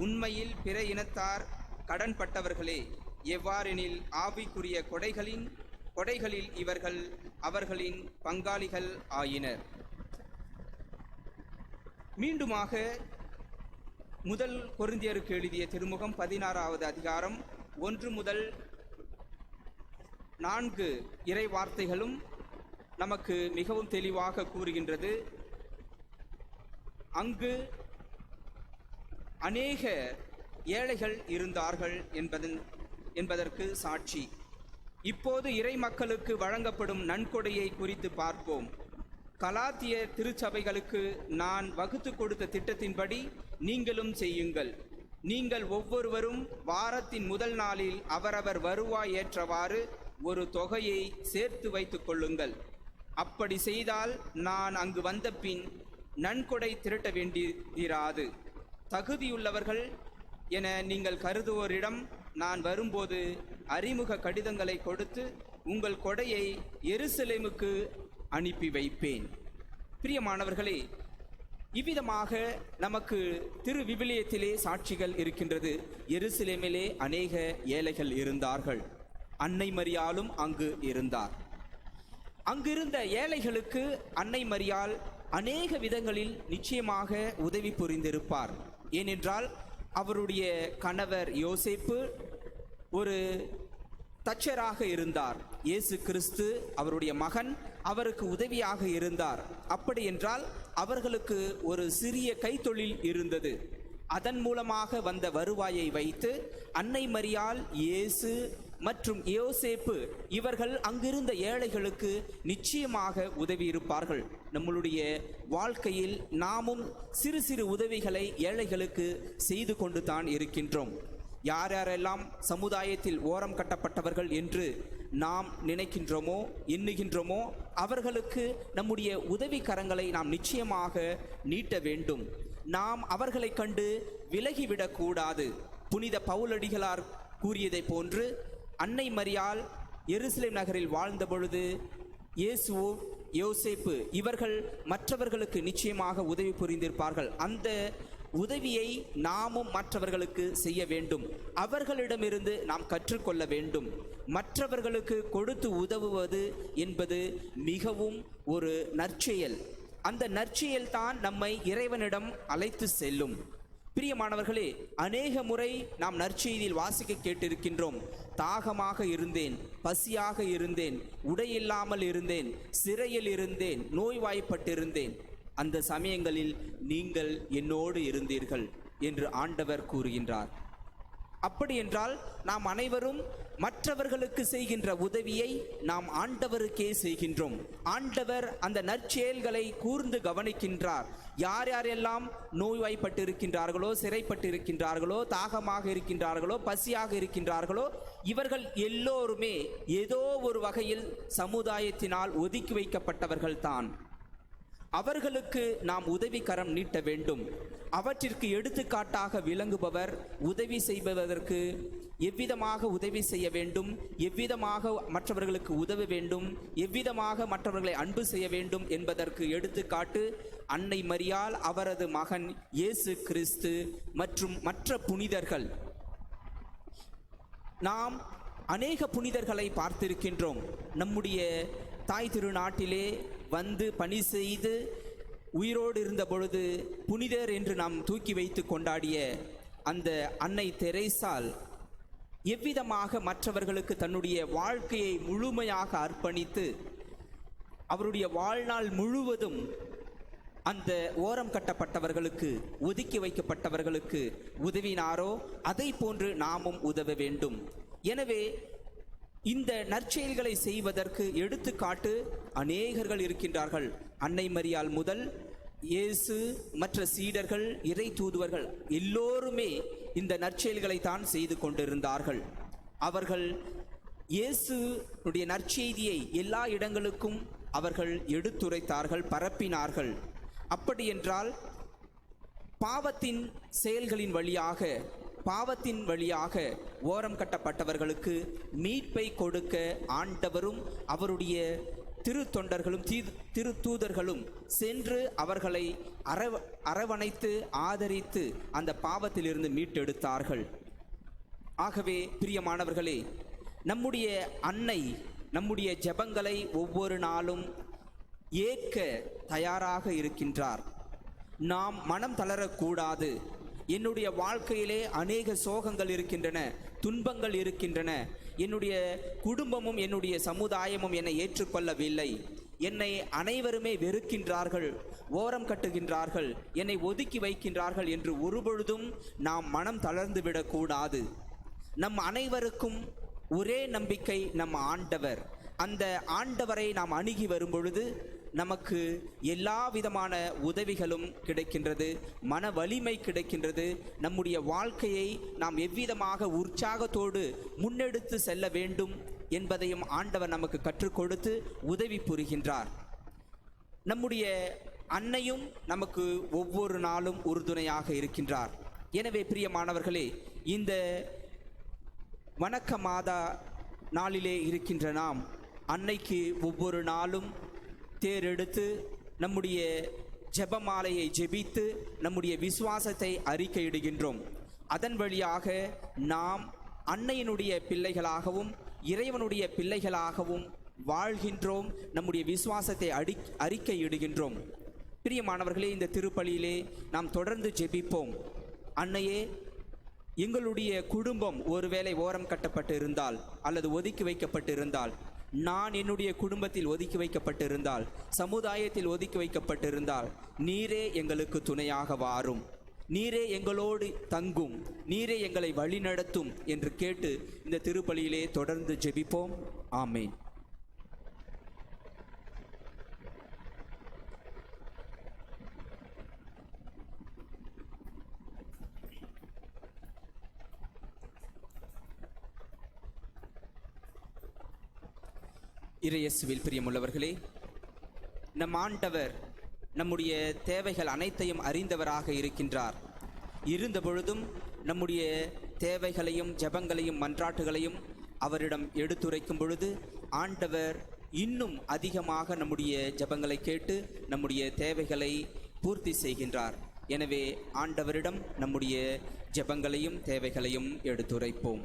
உண்மையில் பிற இனத்தார் கடன்பட்டவர்களே. எவ்வாறெனில் ஆவிக்குரிய கொடைகளில் இவர்கள் அவர்களின் பங்காளிகள் ஆயினர். மீண்டுமாக முதல் கொரிந்தியருக்கு எழுதிய திருமுகம் 16வது அதிகாரம் 1 முதல் 4 இறை வார்த்தைகளும் நமக்கு மிகவும் தெளிவாக கூறுகின்றது. அங்கு அநேக ஏழைகள் இருந்தார்கள் என்பதற்கு சாட்சி. இப்போது இறை மக்களுக்கு வழங்கப்படும் நன்கொடையை குறித்து பார்ப்போம். கலாத்திய திருச்சபைகளுக்கு நான் வகுத்து கொடுத்த திட்டத்தின்படி நீங்களும் செய்யுங்கள். நீங்கள் ஒவ்வொருவரும் வாரத்தின் முதல் நாளில் அவரவர் வருவாய் ஏற்றவாறு ஒரு தொகையை சேர்த்து வைத்துக் கொள்ளுங்கள். அப்படி செய்தால் நான் அங்கு வந்த பின் நன்கொடை திரட்ட வேண்டியிராது. தகுதியுள்ளவர்கள் என நீங்கள் கருதுவோரிடம் நான் வரும்போது அறிமுக கடிதங்களை கொடுத்து உங்கள் கொடையை எருசலேமுக்கு அனுப்பி வைப்பேன். பிரியமானவர்களே, இவ்விதமாக நமக்கு திரு விவிலியத்திலே சாட்சிகள் இருக்கின்றது. எருசலேமிலே அநேக ஏழைகள் இருந்தார்கள். அன்னை மரியாளும் அங்கு இருந்தார். அங்கிருந்த ஏழைகளுக்கு அன்னை மரியாள் அநேக விதங்களில் நிச்சயமாக உதவி புரிந்திருப்பார். ஏனென்றால் அவருடைய கணவர் யோசேப்பு ஒரு தச்சராக இருந்தார். இயேசு கிறிஸ்து அவருடைய மகன் அவருக்கு உதவியாக இருந்தார். அப்படி என்றால் அவர்களுக்கு ஒரு சிறிய கைத்தொழில் இருந்தது. அதன் மூலமாக வந்த வருவாயை வைத்து அன்னை மரியாள், இயேசு மற்றும் யோசேப்பு இவர்கள் அங்கிருந்த ஏழைகளுக்கு நிச்சயமாக உதவி இருப்பார்கள். நம்மளுடைய வாழ்க்கையில் நாமும் சிறு சிறு உதவிகளை ஏழைகளுக்கு செய்து கொண்டு தான் இருக்கின்றோம். யாரெல்லாம் சமுதாயத்தில் ஓரம் கட்டப்பட்டவர்கள் என்று நாம் நினைக்கின்றோமோ எண்ணுகின்றோமோ அவர்களுக்கு நம்முடைய உதவி கரங்களை நாம் நிச்சயமாக நீட்ட வேண்டும். நாம் அவர்களை கண்டு விலகிவிடக்கூடாது. புனித பவுலடிகளார் கூறியதை போன்று அன்னை மரியாள் எருசலேம் நகரில் வாழ்ந்த பொழுது இயேசு, யோசேப்பு இவர்கள் மற்றவர்களுக்கு நிச்சயமாக உதவி புரிந்திருப்பார்கள். அந்த உதவியை நாமும் மற்றவர்களுக்கு செய்ய வேண்டும். அவர்களிடமிருந்து நாம் கற்றுக்கொள்ள வேண்டும். மற்றவர்களுக்கு கொடுத்து உதவுவது என்பது மிகவும் ஒரு நற்செயல். அந்த நற்செயல் தான் நம்மை இறைவனிடம் அழைத்து செல்லும். பிரியமானவர்களே, அநேக முறை நாம் நற்செய்தியில் வாசிக்க கேட்டிருக்கின்றோம். தாகமாக இருந்தேன், பசியாக இருந்தேன், உடையில்லாமல் இருந்தேன், சிறையில் இருந்தேன், நோய்வாய்ப்பட்டிருந்தேன், அந்த சமயங்களில் நீங்கள் என்னோடு இருந்தீர்கள் என்று ஆண்டவர் கூறுகின்றார். அப்படி என்றால் நாம் அனைவரும் மற்றவர்களுக்கு செய்கின்ற உதவியை நாம் ஆண்டவருக்கே செய்கின்றோம். ஆண்டவர் அந்த நற்செயல்களை கூர்ந்து கவனிக்கின்றார். யார் யாரெல்லாம் நோய்வாய்ப்பட்டு இருக்கின்றார்களோ, சிறைப்பட்டு இருக்கின்றார்களோ, தாகமாக இருக்கின்றார்களோ, பசியாக இருக்கின்றார்களோ, இவர்கள் எல்லோருமே ஏதோ ஒரு வகையில் சமுதாயத்தினால் ஒதுக்கி வைக்கப்பட்டவர்கள் தான். அவர்களுக்கு நாம் உதவி கரம் நீட்ட வேண்டும். அவற்றிற்கு எடுத்துக்காட்டாக விளங்குபவர் உதவி செய்வதற்கு எவ்விதமாக உதவி செய்ய வேண்டும், எவ்விதமாக மற்றவர்களுக்கு உதவ வேண்டும், எவ்விதமாக மற்றவர்களை அன்பு செய்ய வேண்டும் என்பதற்கு எடுத்துக்காட்டு அன்னை மரியாள், அவரது மகன் இயேசு கிறிஸ்து மற்றும் மற்ற புனிதர்கள். நாம் அநேக புனிதர்களை பார்த்திருக்கின்றோம். நம்முடைய தாய் திருநாட்டிலே வந்து பணி செய்து உயிரோடு இருந்த பொழுது புனிதர் என்று நாம் தூக்கி வைத்து கொண்டாடிய அந்த அன்னை தெரேசாள் எவ்விதமாக மற்றவர்களுக்கு தன்னுடைய வாழ்க்கையை முழுமையாக அர்ப்பணித்து அவருடைய வாழ்நாள் முழுவதும் அந்த ஓரம் கட்டப்பட்டவர்களுக்கு, ஒதுக்கி வைக்கப்பட்டவர்களுக்கு உதவினாரோ, அதை போன்று நாமும் உதவ வேண்டும். எனவே இந்த நற்செயல்களை செய்வதற்கு எடுத்துக்காட்டு அநேகர்கள் இருக்கின்றார்கள். அன்னை மரியாள் முதல் இயேசு, மற்ற சீடர்கள், இறை தூதுவர்கள் எல்லோருமே இந்த நற்செயல்களை தான் செய்து கொண்டிருந்தார்கள். அவர்கள் இயேசுடைய நற்செய்தியை எல்லா இடங்களுக்கும் அவர்கள் எடுத்துரைத்தார்கள், பரப்பினார்கள். அப்படி என்றால் பாவத்தின் செயல்களின் வழியாக, பாவத்தின் வழியாக ஓரம் கட்டப்பட்டவர்களுக்கு மீட்பை கொடுக்க ஆண்டவரும் அவருடைய திருத்தொண்டர்களும் திருத்தூதர்களும் சென்று அவர்களை அரவணைத்து ஆதரித்து அந்த பாவத்திலிருந்து மீட்டெடுத்தார்கள். ஆகவே பிரியமானவர்களே, நம்முடைய அன்னை நம்முடைய ஜெபங்களை ஒவ்வொரு நாளும் ஏற்க தயாராக இருக்கின்றார். நாம் மனம் தளரக்கூடாது. என்னுடைய வாழ்க்கையிலே அநேக சோகங்கள் இருக்கின்றன, துன்பங்கள் இருக்கின்றன, என்னுடைய குடும்பமும் என்னுடைய சமுதாயமும் என்னை ஏற்றுக்கொள்ளவில்லை, என்னை அனைவருமே வெறுக்கின்றார்கள், ஓரம் கட்டுகின்றார்கள், என்னை ஒதுக்கி வைக்கின்றார்கள் என்று ஒருபொழுதும் நாம் மனம் தளர்ந்து விடக்கூடாது. நம் அனைவருக்கும் ஒரே நம்பிக்கை நம் ஆண்டவர். அந்த ஆண்டவரை நாம் அணுகி வரும் பொழுது நமக்கு எல்லா விதமான உதவிகளும் கிடைக்கின்றது, மன வலிமை கிடைக்கின்றது. நம்முடைய வாழ்க்கையை நாம் எவ்விதமாக உற்சாகத்தோடு முன்னெடுத்து செல்ல வேண்டும் என்பதையும் ஆண்டவர் நமக்கு கற்றுக் கொடுத்து உதவி புரிகின்றார். நம்முடைய அன்னையும் நமக்கு ஒவ்வொரு நாளும் உறுதுணையாக இருக்கின்றார். எனவே பிரியமானவர்களே, இந்த வணக்க மாதா நாளிலே இருக்கின்ற நாம் அன்னைக்கு ஒவ்வொரு நாளும் தேரெடுத்து நம்முடைய ஜெபமாலையை ஜெபித்து நம்முடைய விசுவாசத்தை அறிக்கையிடுகின்றோம். அதன் வழியாக நாம் அன்னையினுடைய பிள்ளைகளாகவும் இறைவனுடைய பிள்ளைகளாகவும் வாழ்கின்றோம். நம்முடைய விசுவாசத்தை அறிக்கையிடுகின்றோம். பிரியமானவர்களே, இந்த திருப்பலியிலே நாம் தொடர்ந்து ஜெபிப்போம். அன்னையே, எங்களுடைய குடும்பம் ஒருவேளை ஓரம் கட்டப்பட்டு இருந்தால் அல்லது ஒதுக்கி வைக்கப்பட்டு இருந்தால், நான் என்னுடைய குடும்பத்தில் ஒதுக்கி வைக்கப்பட்டிருந்தால், சமுதாயத்தில் ஒதுக்கி வைக்கப்பட்டிருந்தால், நீரே எங்களுக்கு துணையாக வாரும், நீரே எங்களோடு தங்கும், நீரே எங்களை வழிநடத்தும் என்று கேட்டு இந்த திருப்பலியிலே தொடர்ந்து ஜெபிப்போம். ஆமேன். இறையேசுவில் பிரியமுள்ளவர்களே, நம் ஆண்டவர் நம்முடைய தேவைகள் அனைத்தையும் அறிந்தவராக இருக்கின்றார். இருந்த பொழுதும் நம்முடைய தேவைகளையும் ஜெபங்களையும் மன்றாட்டுகளையும் அவரிடம் எடுத்துரைக்கும் பொழுது ஆண்டவர் இன்னும் அதிகமாக நம்முடைய ஜெபங்களை கேட்டு நம்முடைய தேவைகளை பூர்த்தி செய்கின்றார். எனவே ஆண்டவரிடம் நம்முடைய ஜெபங்களையும் தேவைகளையும் எடுத்துரைப்போம்.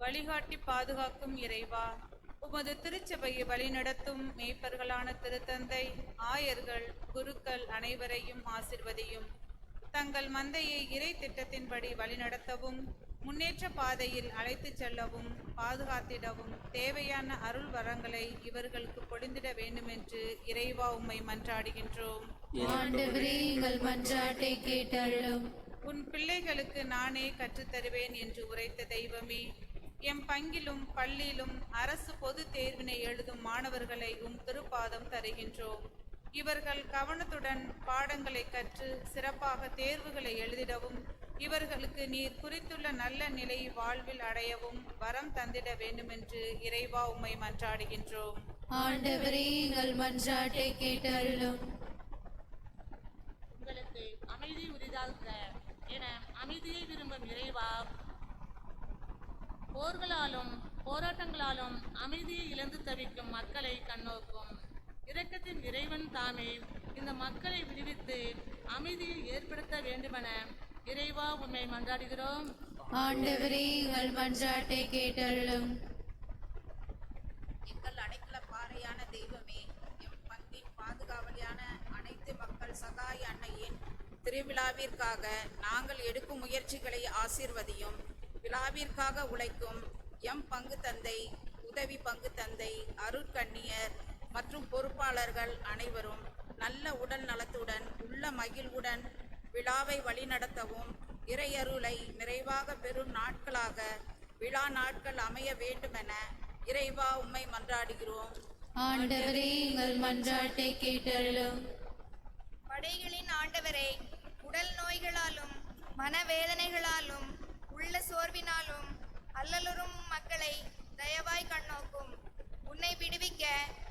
வழிகாட்டி பாதுகாக்கும் இறைவா, உமது திருச்சபையை வழிநடத்தும் மேய்ப்பர்களான திருத்தந்தை, ஆயர்கள், குருக்கள் அனைவரையும் ஆசிர்வதியும். தங்கள் மந்தையை இறை திட்டத்தின்படி வழிநடத்தவும் முன்னேற்ற பாதையில் அழைத்துச் செல்லவும் பாதுகாத்திடவும் தேவையான அருள் வரங்களை இவர்களுக்கு பொழிந்திட வேண்டுமென்று இறைவா உம்மை மன்றாடுகின்றோம். ஆண்டவரே, எங்கள் மன்றாட்டை கேட்டருளும். உன் பிள்ளைகளுக்கு நானே கற்றுத்தருவேன் என்று உரைத்த தெய்வமே, எம் பங்கிலும் பள்ளியிலும் அரசு பொது தேர்வினை எழுதும் மாணவர்களை உம் திருப்பாதம் தருகின்றோம். இவர்கள் கவனத்துடன் பாடங்களை கற்று சிறப்பாக தேர்வுகளை எழுதிடவும் இவர்களுக்கு நீர் குறித்துள்ள நல்ல நிலை வாழ்வில் அடையவும் வரம் தந்திட வேண்டுமென்று இறைவா உம்மை மன்றாடுகின்றோம். ஆண்டவரே, எங்கள் மன்றாட்டை கேட்டருளும். உங்களுக்கு அமைதி உரிதாக என அமைதியை விரும்பும் இறைவா, போர்களாலும் போராட்டங்களாலும் அமைதியை இழந்து தவிக்கும் மக்களை கண்ணோக்கும். இரக்கத்தின் இறைவன் தாமே இந்த மக்களை விடுவித்து அமைதியை ஏற்படுத்த வேண்டுமென இறைவா உம்மை மன்றாடுகிறோம். ஆண்டவரே, எங்கள் மன்றாட்டை கேட்டருளும். எங்கள் அடைக்கல பாறையான தெய்வமே, எம் பங்கின் பாதுகாவலியான அனைத்து மக்கள் சகாய அன்னையின் திருவிழாவிற்காக நாங்கள் எடுக்கும் முயற்சிகளை ஆசீர்வதியும். விழாவிற்காக உழைக்கும் எம் பங்கு தந்தை, உதவி பங்கு தந்தை, அருட்கண்ணியர் மற்றும் பொறுப்பாளர்கள் அனைவரும் நல்ல உடல் நலத்துடன் உள்ள மகிழ்வுடன் விழாவை வழிநடத்தவும் இறையருளை நிறைவாக பெறும் நாட்களாக விழா நாட்கள் அமைய வேண்டுமென இறைவா உம்மை மன்றாடுகிறோம். ஆண்டவரே, எங்கள் மன்றாட்டை கேட்டருளும். படைகளின் ஆண்டவரே, உடல் நோய்களாலும் மனவேதனைகளாலும் உள்ள சோர்வினாலும் அல்லலுறும் மக்களை தயவாய் கண்ணோக்கும். உன்னை விடுவிக்க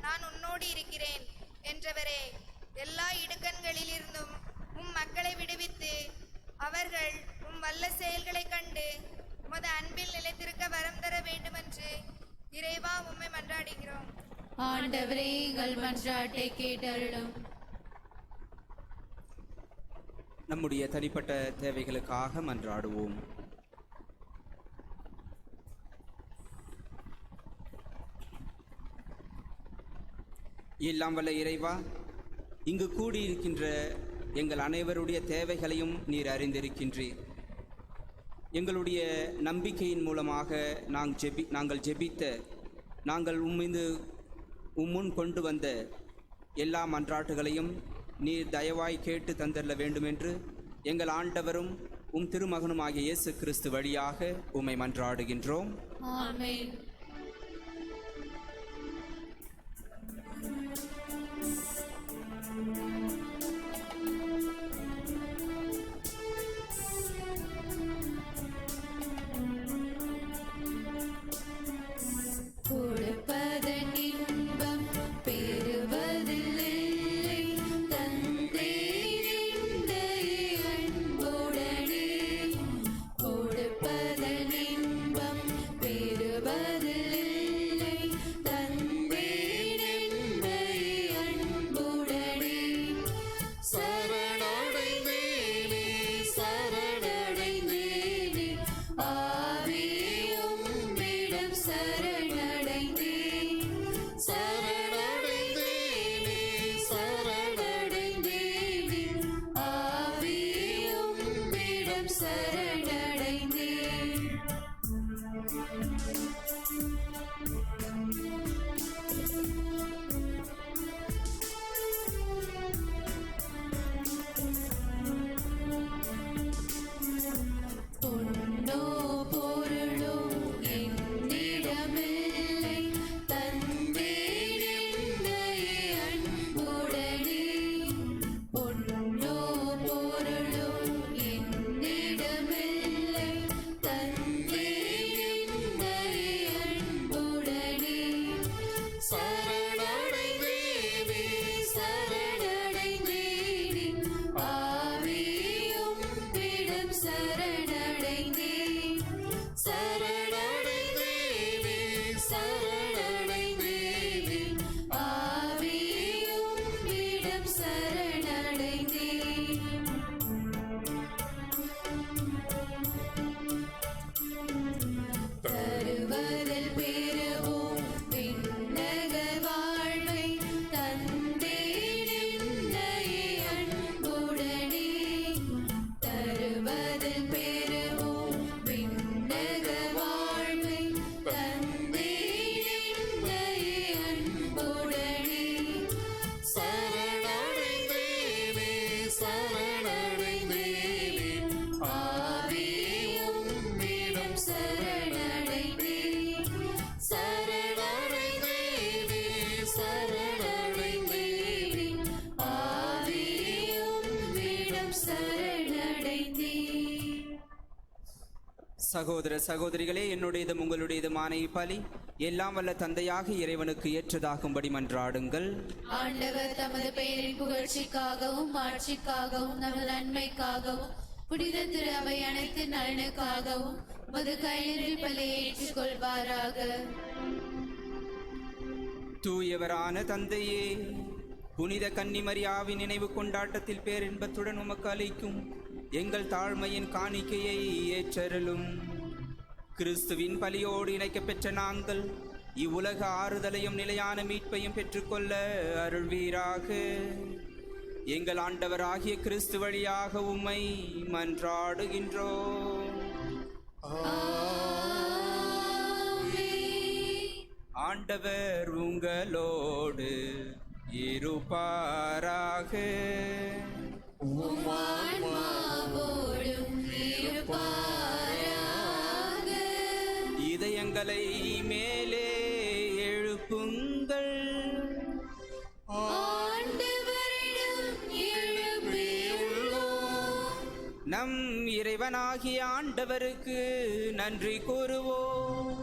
நான் உன்னோடு இருக்கிறேன் என்றவரே, எல்லா இடுக்கண்களிலிருந்தும் உம் மக்களை விடுவித்து அவர்கள் உம் வல்ல செயல்களை கண்டு உமது அன்பில் நிலைத்திருக்க வரம் தர வேண்டுமென்று இறைவா உம்மை மன்றாடுகிறோம். ஆண்டவரே, எங்கள் மன்றாட்டை கேட்டருளும். நம்முடைய தனிப்பட்ட தேவைகளுக்காக மன்றாடுவோம். எல்லாம் வல்ல இறைவா, இங்கு கூடியிருக்கின்ற எங்கள் அனைவருடைய தேவைகளையும் நீர் அறிந்திருக்கின்றீர். எங்களுடைய நம்பிக்கையின் மூலமாக நாங்கள் ஜெபித்த நாங்கள் உம்முன் கொண்டு வந்த எல்லா மன்றாட்டுகளையும் நீர் தயவாய் கேட்டு தந்தரல வேண்டுமென்று எங்கள் ஆண்டவரும் உம் திருமகனுமாகிய இயேசு கிறிஸ்து வழியாக உம்மை மன்றாடுகின்றோம். ஆமென். கொடுப்பதன் இன்பம் பெறுவதில்லை, தந்தை நிந்தையை அன்புடனே. கொடுப்பதன் இன்பம் பெறுவதில்லை, சகோதர சகோதரிகளே, என்னுடையதும் உங்களுடையதுமான இப்பலி எல்லாம் வல்ல தந்தையாக இறைவனுக்கு ஏற்றதாகும்படி மன்றாடுங்கள். ஆண்டவர் தமது பெயரின் புகழ்ச்சிக்காகவும் ஆட்சிக்காகவும் நமது நன்மைக்காகவும் புனித திரு அவை அனைத்து நலனுக்காகவும் மது கையில் பலியை ஏற்றுக்கொள்வாராக. தூயவரான தந்தையே, புனித கன்னிமரியாவின் நினைவு கொண்டாட்டத்தில் பேரின்பத்துடன் உமக்கு அளிக்கும் எங்கள் தாழ்மையின் காணிக்கையை ஏற்றருளும். கிறிஸ்துவின் பலியோடு இணைக்கப் பெற்ற நாங்கள் இவ்வுலக ஆறுதலையும் நிலையான மீட்பையும் பெற்றுக்கொள்ள அருள்வீராக. எங்கள் ஆண்டவராகிய கிறிஸ்து வழியாக உம்மை மன்றாடுகின்றோம். ஆண்டவர் உங்களோடு இருப்பாராக. இதயங்களை மேலே எழுப்புங்கள். நம் இறைவனாகிய ஆண்டவருக்கு நன்றி கூறுவோம்.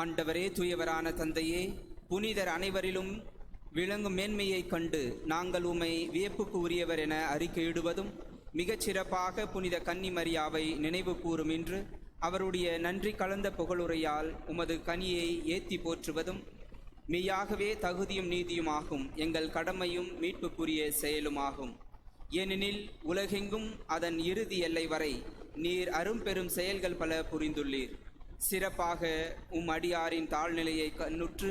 ஆண்டவரே, தூயவரான தந்தையே, புனிதர் அனைவரிலும் விளங்கும் மேன்மையை கண்டு நாங்கள் உம்மை வியப்புக்கு உரியவர் என அறிக்கையிடுவதும், மிகச் சிறப்பாக புனித கன்னிமரியாவை நினைவு கூறும் இன்று அவருடைய நன்றி கலந்த புகழுரையால் உமது கனியை ஏத்தி போற்றுவதும் மெய்யாகவே தகுதியும் நீதியுமாகும், எங்கள் கடமையும் மீட்புக்குரிய செயலுமாகும். ஏனெனில் உலகெங்கும் அதன் இறுதி எல்லை வரை நீர் அரும்பெரும் செயல்கள் பல புரிந்துள்ளீர். சிறப்பாக அடியாரின் தாழ்நிலையை கண்ணுற்று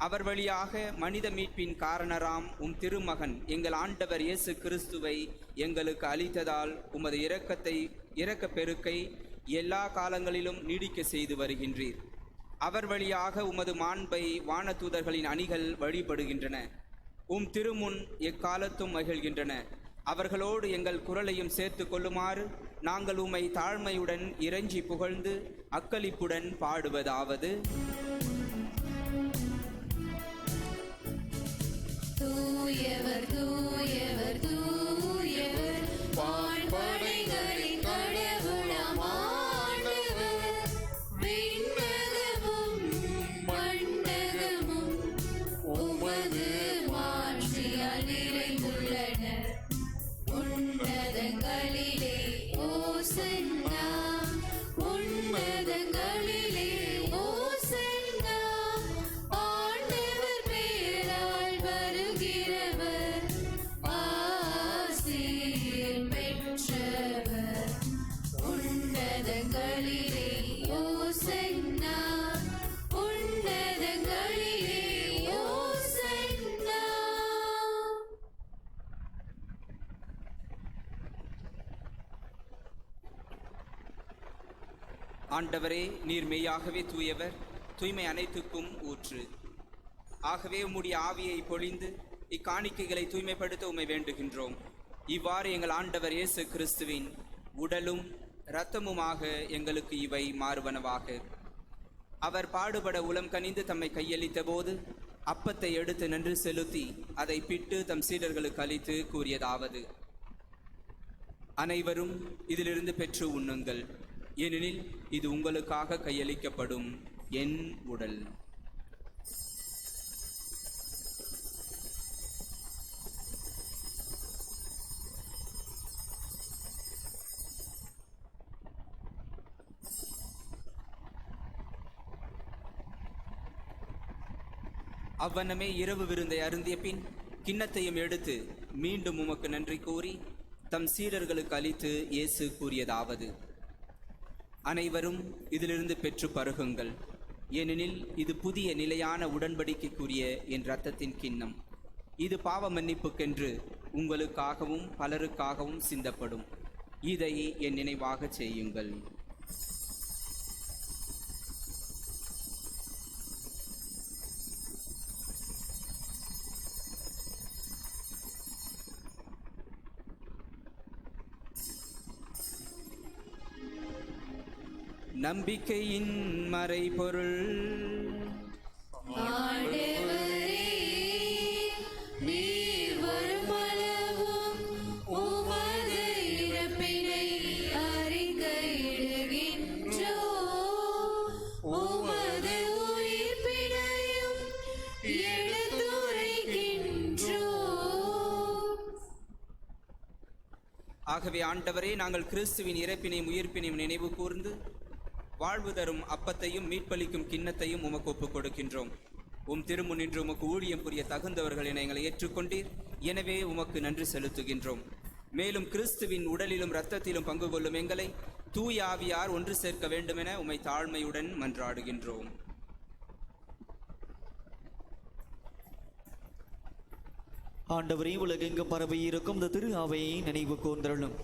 அவர் வழியாக மனித மீட்பின் காரணராம் திருமகன் எங்கள் ஆண்டவர் இயேசு கிறிஸ்துவை எங்களுக்கு அளித்ததால் உமது இரக்க பெருக்கை எல்லா காலங்களிலும் நீடிக்க செய்து வருகின்றீர். அவர் வழியாக உமது மாண்பை வானதூதர்களின் அணிகள் வழிபடுகின்றன. திருமுன் எக்காலத்தும் மகிழ்கின்றன. அவர்களோடு எங்கள் குரலையும் சேர்த்து கொள்ளுமாறு நாங்கள் உம்மை தாழ்மையுடன் இறைஞ்சி புகழ்ந்து அக்களிப்புடன் பாடுவதாவது: தூயவர் தூயவர் தூயவர் வான்படைகளின் கடவுளாம் ஆண்டவர், விண்ணகமும் மண்ணகமும் உமது மாட்சியால் நிறைந்துள்ளன. உன்னதங்களிலே ஓசன்னா, உன்னதங்களிலே ஓசன்னா. ஆண்டவர் பெயரால் வருகிறவர் ஆசீர் பெற்றவர். உன்னதங்களிலே ஓசன்னா, உன்னதங்களிலே ஓசன்னா. ஆண்டவரே, நீர் மெய்யாகவே தூயவர், தூய்மை அனைத்துக்கும் ஊற்று. ஆகவே உம்முடைய ஆவியை பொழிந்து இக்காணிக்கைகளை தூய்மைப்படுத்த உம்மை வேண்டுகின்றோம். இவ்வாறு எங்கள் ஆண்டவர் இயேசு கிறிஸ்துவின் உடலும் இரத்தமுமாக எங்களுக்கு இவை மாறுவனவாக. அவர் பாடுபட உளம் கனிந்து தம்மை கையளித்த போது அப்பத்தை எடுத்து நன்றி செலுத்தி அதை பிட்டு தம் சீடர்களுக்கு அளித்து கூறியதாவது: அனைவரும் இதிலிருந்து பெற்று உண்ணுங்கள், ஏனெனில் இது உங்களுக்காக கையளிக்கப்படும் என் உடல். அவ்வண்ணமே இரவு விருந்தை அருந்திய பின் கிண்ணத்தையும் எடுத்து மீண்டும் உமக்கு நன்றி கூறி தம் சீடர்களுக்கு அளித்து இயேசு கூறியதாவது: அனைவரும் இதிலிருந்து பெற்று பருகுங்கள், ஏனெனில் இது புதிய நிலையான உடன்படிக்கைக்குரிய என் இரத்தத்தின் கிண்ணம். இது பாவ மன்னிப்புக்கென்று உங்களுக்காகவும் பலருக்காகவும் சிந்தப்படும். இதை என் நினைவாக செய்யுங்கள். நம்பிக்கையின் மறைபொருள். ஆண்டவரே, நீர் ஆகவே ஆண்டவரே, நாங்கள் கிறிஸ்துவின் இறப்பினையும் உயிர்ப்பினையும் நினைவு கூர்ந்து வாழ்வு தரும் அப்பத்தையும் மீட்பளிக்கும் கிண்ணத்தையும் உமக்கு ஒப்புக் கொடுக்கின்றோம். உம் திருமுன்னின்று உமக்கு ஊழியம் புரிய தகுந்தவர்கள் என எங்களை ஏற்றுக்கொண்டீர். எனவே உமக்கு நன்றி செலுத்துகின்றோம். மேலும் கிறிஸ்துவின் உடலிலும் இரத்தத்திலும் பங்கு கொள்ளும் எங்களை தூய ஆவியார் ஒன்று சேர்க்க வேண்டுமென உம்மை தாழ்மையுடன் மன்றாடுகின்றோம். ஆண்டவரே, உலகெங்கும் பரவி இருக்கும் இந்த திரு அவையை நினைவு கூர்ந்தருளும்.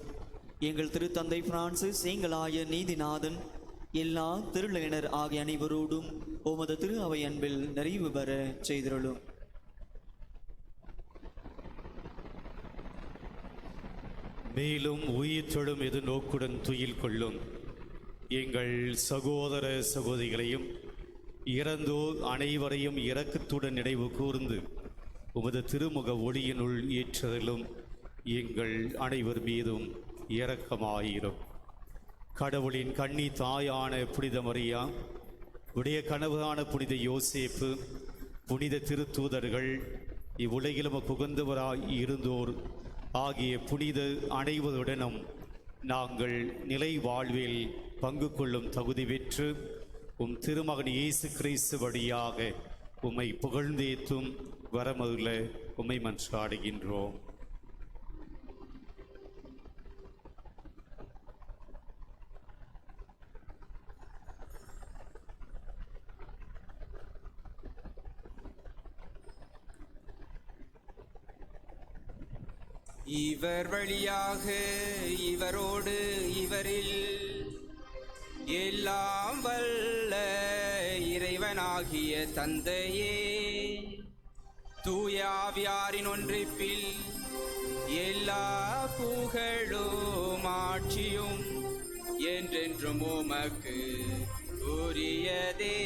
எங்கள் திருத்தந்தை பிரான்சிஸ், எங்கள் ஆயர் நீதிநாதன், எல்லா திருநிலையினர் ஆகிய அனைவரோடும் உமது திரு அவை அன்பில் நிறைவு பெற செய்திருளும். மேலும் உயிர்த்தெழும் எதிர்நோக்குடன் துயில் கொள்ளும் எங்கள் சகோதர சகோதரிகளையும் இறந்தோர் அனைவரையும் இரக்கத்துடன் நினைவு கூர்ந்து உமது திருமுக ஒளியினுள் ஏற்றதிலும் எங்கள் அனைவர் மீதும் இரக்கமாயிரும். கடவுளின் கன்னி தாயான புனித மரியா, உடைய கனவான புனித யோசேப்பு, புனித திருத்தூதர்கள், இவ்வுலகிலும் புகுந்தவராய் இருந்தோர் ஆகிய புனித அனைவருடனும் நாங்கள் நிலை வாழ்வில் பங்கு கொள்ளும் தகுதி பெற்று உம் திருமகன் இயேசு கிறிஸ்து வழியாக உம்மை புகழ்ந்தேத்தும் வரமருள உம்மை மன்றாடுகின்றோம். இவர் வழியாக இவரோடு இவரில் எல்லாம் வல்ல இறைவனாகிய தந்தையே, தூய ஆவியாரின் ஒன்றிப்பில் எல்லா புகழும் ஆட்சியும் என்றென்றும் உமக்கு உரியதே.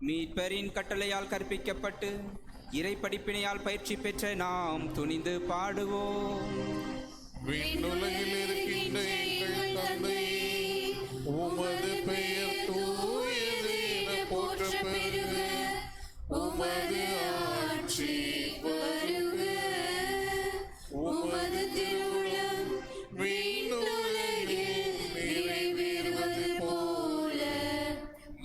மீட்பரின் கட்டளையால் கற்பிக்கப்பட்டு இறை படிப்பினையால் பயிற்சி பெற்ற நாம் துணிந்து பாடுவோம். விண்ணுலகில் இருக்கின்ற எங்கள் தந்தையே, உமது பெயர் தூயது என போற்ற பெறுக. உமது ஆட்சி வருக. உமது திருவுளம் விண்ணுலகில் நிறைவேறுவது போல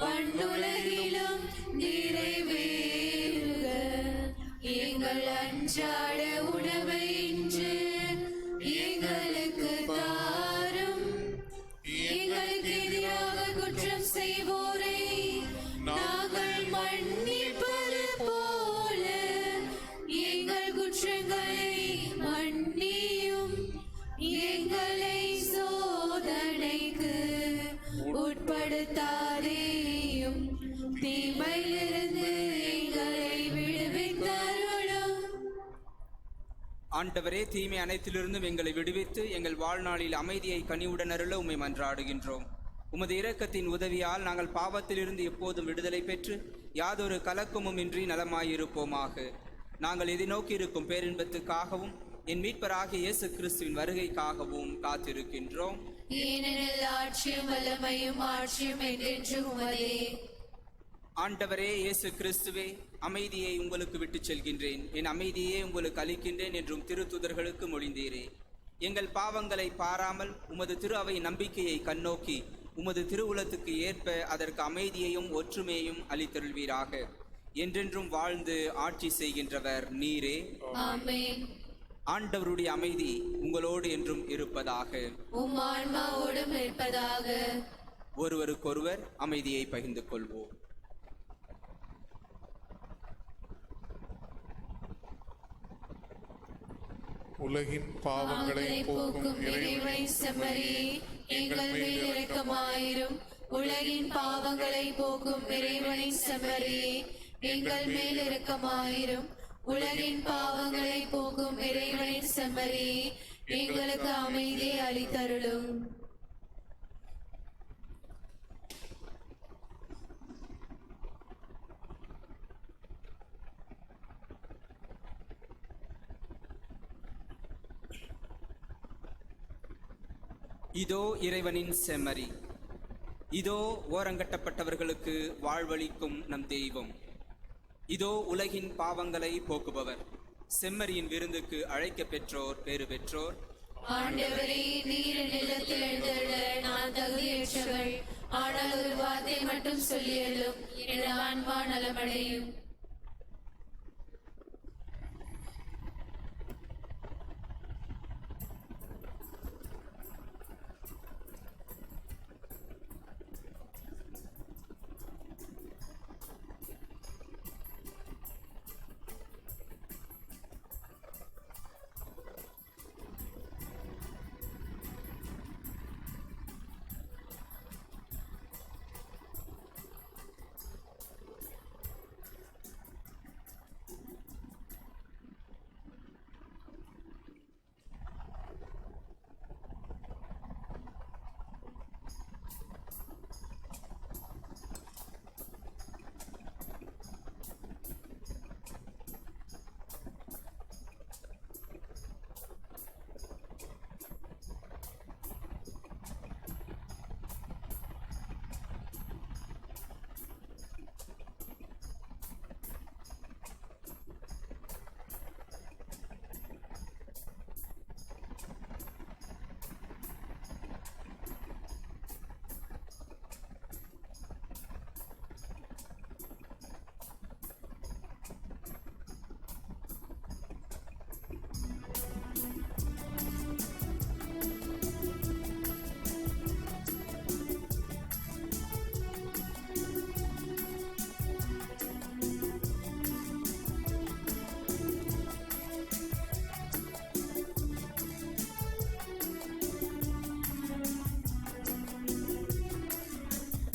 மண்ணுலகிலும் நிறைவேறுக. எங்கள் அன்றாட உணவை இன்று எங்களுக்கு தாரும். எங்களுக்கு எதிராக குற்றம் செய்வோரை நாங்கள் மன்னிப்பது போல எங்கள் குற்றங்களை மன்னியும். எங்களை சோதனைக்கு உட்படுத்தாதேயும், தீமையிலிருந்து எங்களை விடுவித்தருளும். ஆண்டவரே, தீமை அனைத்திலிருந்தும் எங்களை விடுவித்து எங்கள் வாழ்நாளில் அமைதியை கனிவுடன் அருள உம்மை மன்றாடுகின்றோம். உமது இரக்கத்தின் உதவியால் நாங்கள் பாவத்திலிருந்து எப்போதும் விடுதலை பெற்று யாதொரு கலக்கமும் இன்றி நலமாயிருப்போமாக. நாங்கள் எதிர்நோக்கி இருக்கும் பேரின்பத்துக்காகவும் என் மீட்பராகிய இயேசு கிறிஸ்துவின் வருகைக்காகவும் காத்திருக்கின்றோம். ஏனெனில் ஆட்சியும் வல்லமையும் ஆட்சியும் என்றென்றும் உமதே. ஆண்டவரே இயேசு கிறிஸ்துவே, அமைதியை உங்களுக்கு விட்டுச் செல்கின்றேன், என் அமைதியே உங்களுக்கு அளிக்கின்றேன் என்றும் திருத்தூதர்களுக்கு மொழிந்தீரே. எங்கள் பாவங்களை பாராமல் உமது திரு அவை நம்பிக்கையை கண்ணோக்கி உமது திருவுளத்துக்கு ஏற்ப அதற்கு அமைதியையும் ஒற்றுமையையும் அளித்தருள்வீராக. என்றென்றும் வாழ்ந்து ஆட்சி செய்கின்றவர் நீரே. ஆமென். ஆண்டவருடைய அமைதி உங்களோடு என்றும் இருப்பதாக. உம் ஆன்மாவோடும் இருப்பதாக. ஒருவருக்கொருவர் அமைதியை பகிர்ந்து கொள்வோம். உலகின் பாவங்களை போக்கும் இறைவனை செம்மறியே, எங்கள் மேல் இரக்கமாயிரும். உலகின் பாவங்களை போக்கும் இறைவனை செம்மறியே, எங்கள் மேல் இரக்கமாயிரும். உலகின் பாவங்களை போக்கும் இறைவனை செம்மறியே, எங்களுக்கு அமைதியை அளித்தருளும். இதோ இறைவனின் செம்மறி, இதோ ஓரங்கட்டப்பட்டவர்களுக்கு வாழ்வளிக்கும் நம் தெய்வம், இதோ உலகின் பாவங்களை போக்குபவர். செம்மறியின் விருந்துக்கு அழைக்க பெற்றோர் பேறு பெற்றோர். ஆண்டவரே, நீர் நிலத்தில் எழுந்தருள நான் தகுதியற்றவள். ஆனால் ஒரு வார்த்தை மட்டும் சொல்லியலும் எனது ஆன்மா நலமடையும்.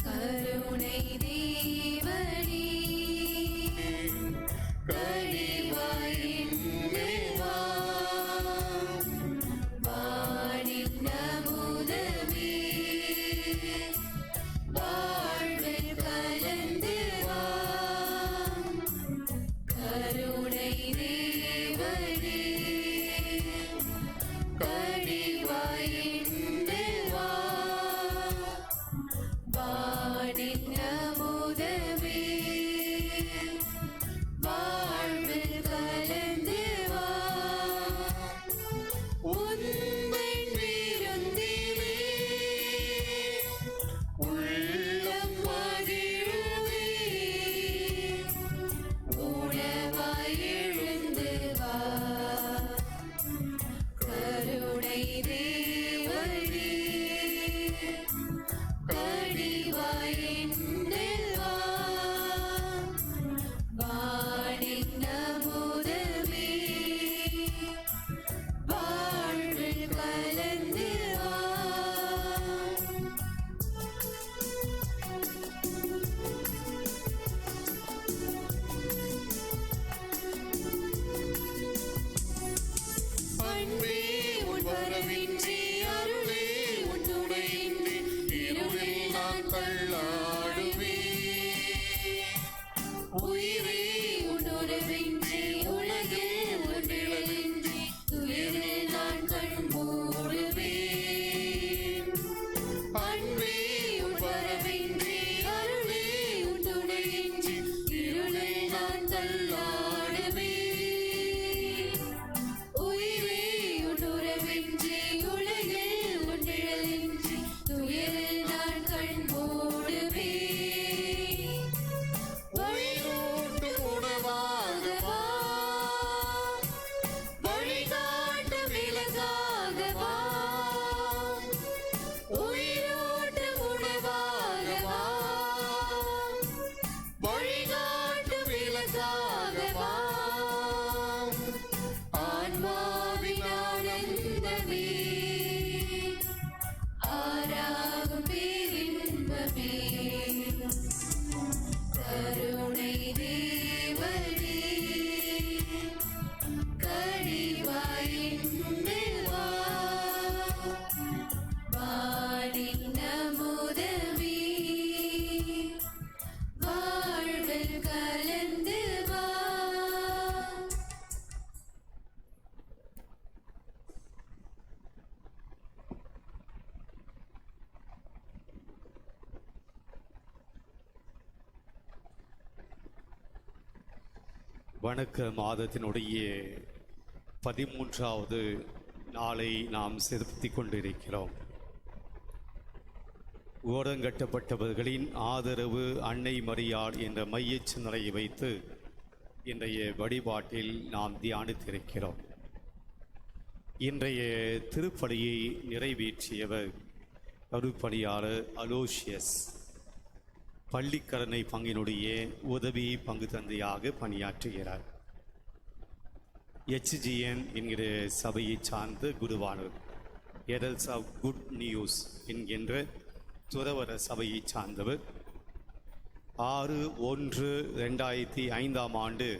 கருணை தேவனே, கனிவாயின் மேவா, வானின் அமுதமே, வாழ்வில் கலந்து வா. கருணை தேவனே, கனிவாயின் மேவா, வானின் அமுதமே, வாழ்வில் கலந்து வா. உண்மை விருந்திலே உள்ளம் மகிழுமே, உணவாய் எழுந்து வா. கருணை தேவனே, கனிவாயின் வா, வானின் அமுதமே, வாழ்வில் கலந்து வா. அன்பே உன் வரவின்றி, அருளே உன் துணையின்றி, இருளில் நான் தள்ளாடுவேன். உயிரே உன் உறவின்றி, உலகில் உன் நிழலின்றி, துயரில் நான் கண் மூடுவேன். அன்பே உன் வரவின்றி, அருளே உன் துணையின்றி, இருளில் நான் தள்ளாடுவேன். உயிரே உன் உறவின்றி, உலகில் உன் நிழலின்றி, துயரில் நான் கண் மூடுவேன். உயிரோட்டும் உணவாக வா, வழிகாட்டும் விளக்காக வா. உயிரோட்டும் உணவாக வா, வழிகாட்டும் விளக்காக வா. ஆன்மாவின் ஆனந்தமே, ஆராகும் பேரின்பமே, கருணை தேவனே, கனிவாயின் வா, வானின் அமுதமே, வாழ்வில் கலந்து வா. வணக்க மாதத்தினுடைய 13வது நாளை நாம் செலுத்திக் கொண்டிருக்கிறோம். ஓரங்கட்டப்பட்டவர்களின் ஆதரவு அன்னை மரியாள் என்ற மையச் சிந்தனையை வைத்து இன்றைய வழிபாட்டில் நாம் தியானித்திருக்கிறோம். இன்றைய திருப்பலியை நிறைவேற்றியவர் அருட்பணியாளர் அலோசியஸ், பள்ளிக்கரணை பங்கினுடைய உதவி பங்கு தந்தையாக பணியாற்றுகிறார். HGN என்கிற சபையை சார்ந்த குருவானவர், எரல்ஸ் ஆஃப் குட் நியூஸ் என்கின்ற துறவர சபையை சார்ந்தவர். 6/1/2005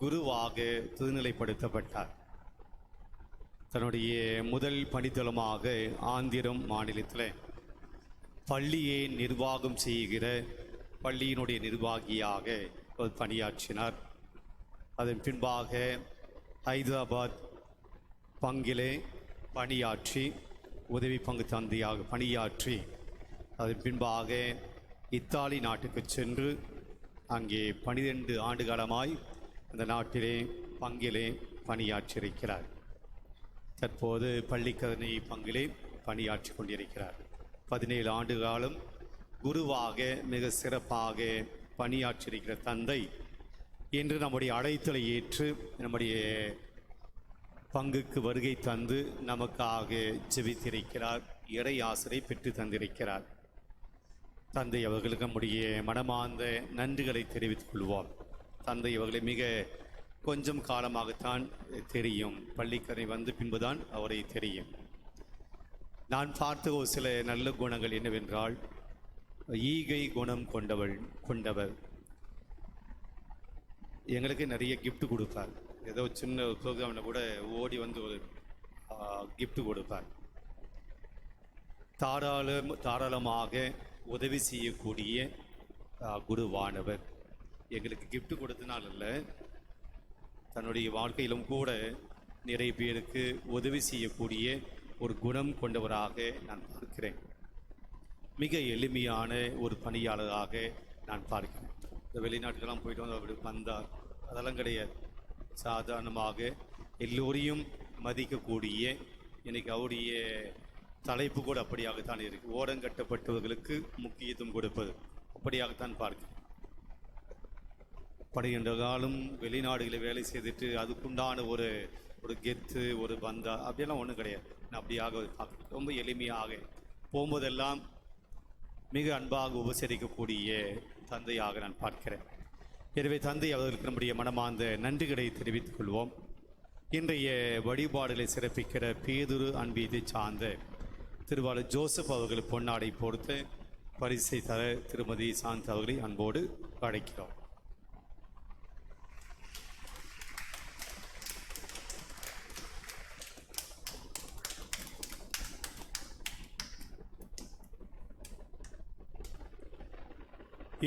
குருவாக திருநிலைப்படுத்தப்பட்டார். தன்னுடைய முதல் பணித்தளமாக ஆந்திரம் மாநிலத்தில் பள்ளியை நிர்வாகம் செய்கிற பள்ளியினுடைய நிர்வாகியாக அவர் பணியாற்றினார். அதன் பின்பாக ஹைதராபாத் பங்கிலே பணியாற்றி உதவி பங்கு தந்தையாக பணியாற்றி அதன் பின்பாக இத்தாலி நாட்டுக்கு சென்று அங்கே 12 ஆண்டு காலமாய் அந்த நாட்டிலே பங்கிலே பணியாற்றியிருக்கிறார். தற்போது பள்ளிக்கரணை பங்கிலே பணியாற்றி கொண்டிருக்கிறார். 17 ஆண்டு காலம் குருவாக மிக சிறப்பாக பணியாற்றியிருக்கிற தந்தை இன்று நம்முடைய அழைத்தலை ஏற்று நம்முடைய பங்குக்கு வருகை தந்து நமக்காக ஜெபித்திருக்கிறார். இறை ஆசிரை பெற்று தந்திருக்கிறார். தந்தை அவர்களுக்கு நம்முடைய மனமார்ந்த நன்றிகளை தெரிவித்துக் கொள்வோம். தந்தை அவர்களை மிக கொஞ்சம் காலமாகத்தான் தெரியும். பள்ளிக்கரை வந்து பின்புதான் அவரை தெரியும். நான் பார்த்த ஒரு சில நல்ல குணங்கள் என்னவென்றால், ஈகை குணம் கொண்டவர். எங்களுக்கு நிறைய gift கொடுப்பார். ஏதோ சின்ன ப்ரோக்ராமில் கூட ஓடி வந்து ஒரு gift கொடுப்பார். தாராளமாக உதவி செய்யக்கூடிய குருவானவர். எங்களுக்கு gift கொடுத்தனால் இல்லை, தன்னுடைய வாழ்க்கையிலும் கூட நிறைய பேருக்கு உதவி செய்யக்கூடிய ஒரு குணம் கொண்டவராக நான் பார்க்கிறேன். மிக எளிமையான ஒரு பணியாளராக நான் பார்க்கிறேன். இந்த வெளிநாட்டுக்கெல்லாம் போயிட்டு வந்து அப்படி வந்தார், அதெல்லாம் கிடையாது. சாதாரணமாக எல்லோரையும் மதிக்கக்கூடிய, இன்னைக்கு அவருடைய தலைப்பு கூட அப்படியாகத்தான் இருக்குது. ஓரங்கட்டப்பட்டவர்களுக்கு முக்கியத்துவம் கொடுப்பது, அப்படியாகத்தான் பார்க்கிறேன். படுகின்ற காலம் வெளிநாடுகளில் வேலை செய்துட்டு அதுக்குண்டான ஒரு கெத்து, ஒரு பந்தா அப்படியெல்லாம் ஒன்றும் கிடையாது. நான் அப்படியாக பார்க்குறேன். ரொம்ப எளிமையாக போகும்போதெல்லாம் மிக அன்பாக உபசரிக்கக்கூடிய தந்தையாக நான் பார்க்கிறேன். எனவே தந்தை அவர்களுக்கு நம்முடைய மனமார்ந்த நன்றிகளை தெரிவித்துக் கொள்வோம். இன்றைய வழிபாடுகளை சிறப்பிக்கிற பேதுரு அன்பியத்தை சார்ந்த திருவாளர் ஜோசப் அவர்கள் பொன்னாடை பொறுத்து பரிசை தர திருமதி சாந்த் அவர்களை அன்போடு அழைக்கிறோம்.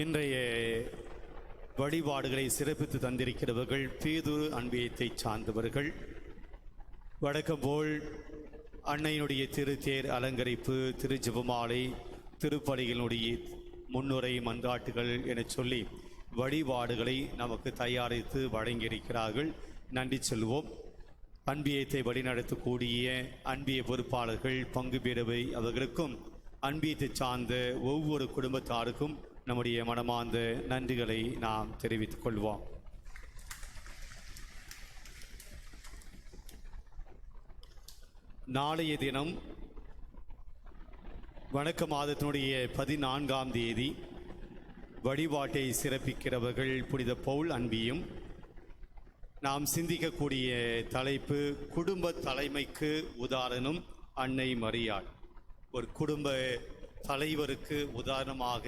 இன்றைய வழிபாடுகளை சிறப்பித்து தந்திருக்கிறவர்கள் பேதுரு அன்பியத்தை சார்ந்தவர்கள். வழக்கம் போல் அன்னையினுடைய திருத்தேர் அலங்கரிப்பு, திரு ஜெபமாலை, திருப்பலிகளுடைய முன்னுரை, மன்றாட்டுகள் என சொல்லி வழிபாடுகளை நமக்கு தயாரித்து வழங்கியிருக்கிறார்கள். நன்றி சொல்வோம். அன்பியத்தை வழிநடத்தக்கூடிய அன்பிய பொறுப்பாளர்கள், பங்கு பேரவை அவர்களுக்கும் அன்பியத்தை சார்ந்த ஒவ்வொரு குடும்பத்தாருக்கும் நம்முடைய மனமார்ந்த நன்றிகளை நாம் தெரிவித்துக் கொள்வோம். நாளைய தினம் வணக்க மாதத்தினுடைய 14ஆம் தேதி வழிபாட்டை சிறப்பிக்கிறவர்கள் புனித பவுல் அன்பியும். நாம் சிந்திக்கக்கூடிய தலைப்பு குடும்ப தலைமைக்கு உதாரணம் அன்னை மரியாள். ஒரு குடும்ப தலைவருக்கு உதாரணமாக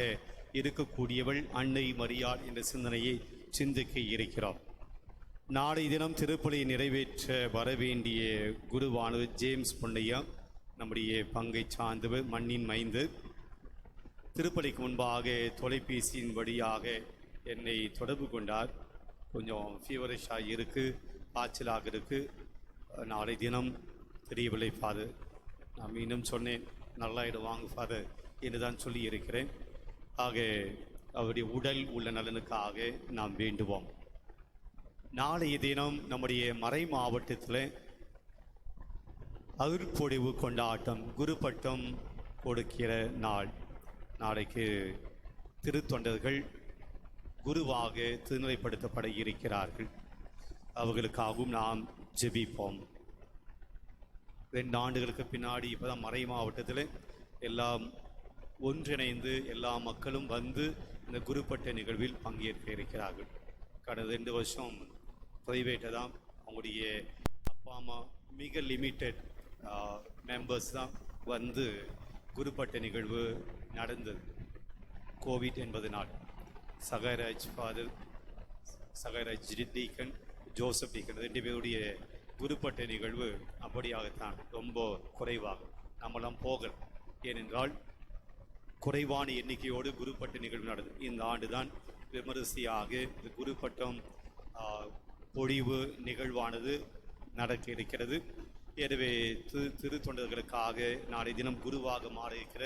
இருக்கக்கூடியவள் அன்னை மரியாள் என்ற சிந்தனையை சிந்திக்க இருக்கிறோம். நாளை தினம் திருப்பலியை நிறைவேற்ற வரவேண்டிய குருவானவர் ஜேம்ஸ் பொன்னையா, நம்முடைய பங்கை சார்ந்தவர், மண்ணின் மைந்து. திருப்பலிக்கு முன்பாக தொலைபேசியின் வழியாக என்னை தொடர்பு கொண்டார். கொஞ்சம் ஃபீவரிஷாக இருக்குது, காய்ச்சலாக இருக்குது, நாளை தினம் தெரியவில்லை ஃபாதர். நான் மீண்டும் சொன்னேன், நல்லாயிடும் வாங்க ஃபாதர் என்று தான் சொல்லி இருக்கிறேன். ஆக அவருடைய உடல் உள்ள நலனுக்காக நாம் வேண்டுவோம். நாளைய தினம் நம்முடைய மறை மாவட்டத்தில் அருட்பொழிவு கொண்டாட்டம் குருப்பட்டம் கொடுக்கிற நாள். நாளைக்கு திருத்தொண்டர்கள் குருவாக திருநிலைப்படுத்தப்பட இருக்கிறார்கள். அவர்களுக்காகவும் நாம் ஜெபிப்போம். 2 ஆண்டுகளுக்கு பின்னாடி இப்போதான் மறை மாவட்டத்தில் எல்லாம் ஒன்றிணைந்து எல்லா மக்களும் வந்து இந்த குருப்பட்ட நிகழ்வில் பங்கேற்க இருக்கிறார்கள். கடந்த 2 வருஷம் ப்ரைவேட்டாக தான் அவங்களுடைய அப்பா அம்மா மிக லிமிட்டட் மெம்பர்ஸ் தான் வந்து குருப்பட்ட நிகழ்வு நடந்தது. கோவிட் என்பதனால் Sahayaraj father, Sahayaraj deacon, Joseph deacon 2 பேருடைய குருப்பட்ட நிகழ்வு அப்படியாகத்தான் ரொம்ப குறைவாக நம்மளாம் போகலாம். ஏனென்றால் குறைவான எண்ணிக்கையோடு குருப்பட்ட நிகழ்வு நடந்தது. இந்த ஆண்டு தான் விமரிசையாக இந்த குருப்பட்டம் பொழிவு நிகழ்வானது நடக்க இருக்கிறது. எனவே திருத்தொண்டர்களுக்காக நாளை தினம் குருவாக மாற இருக்கிற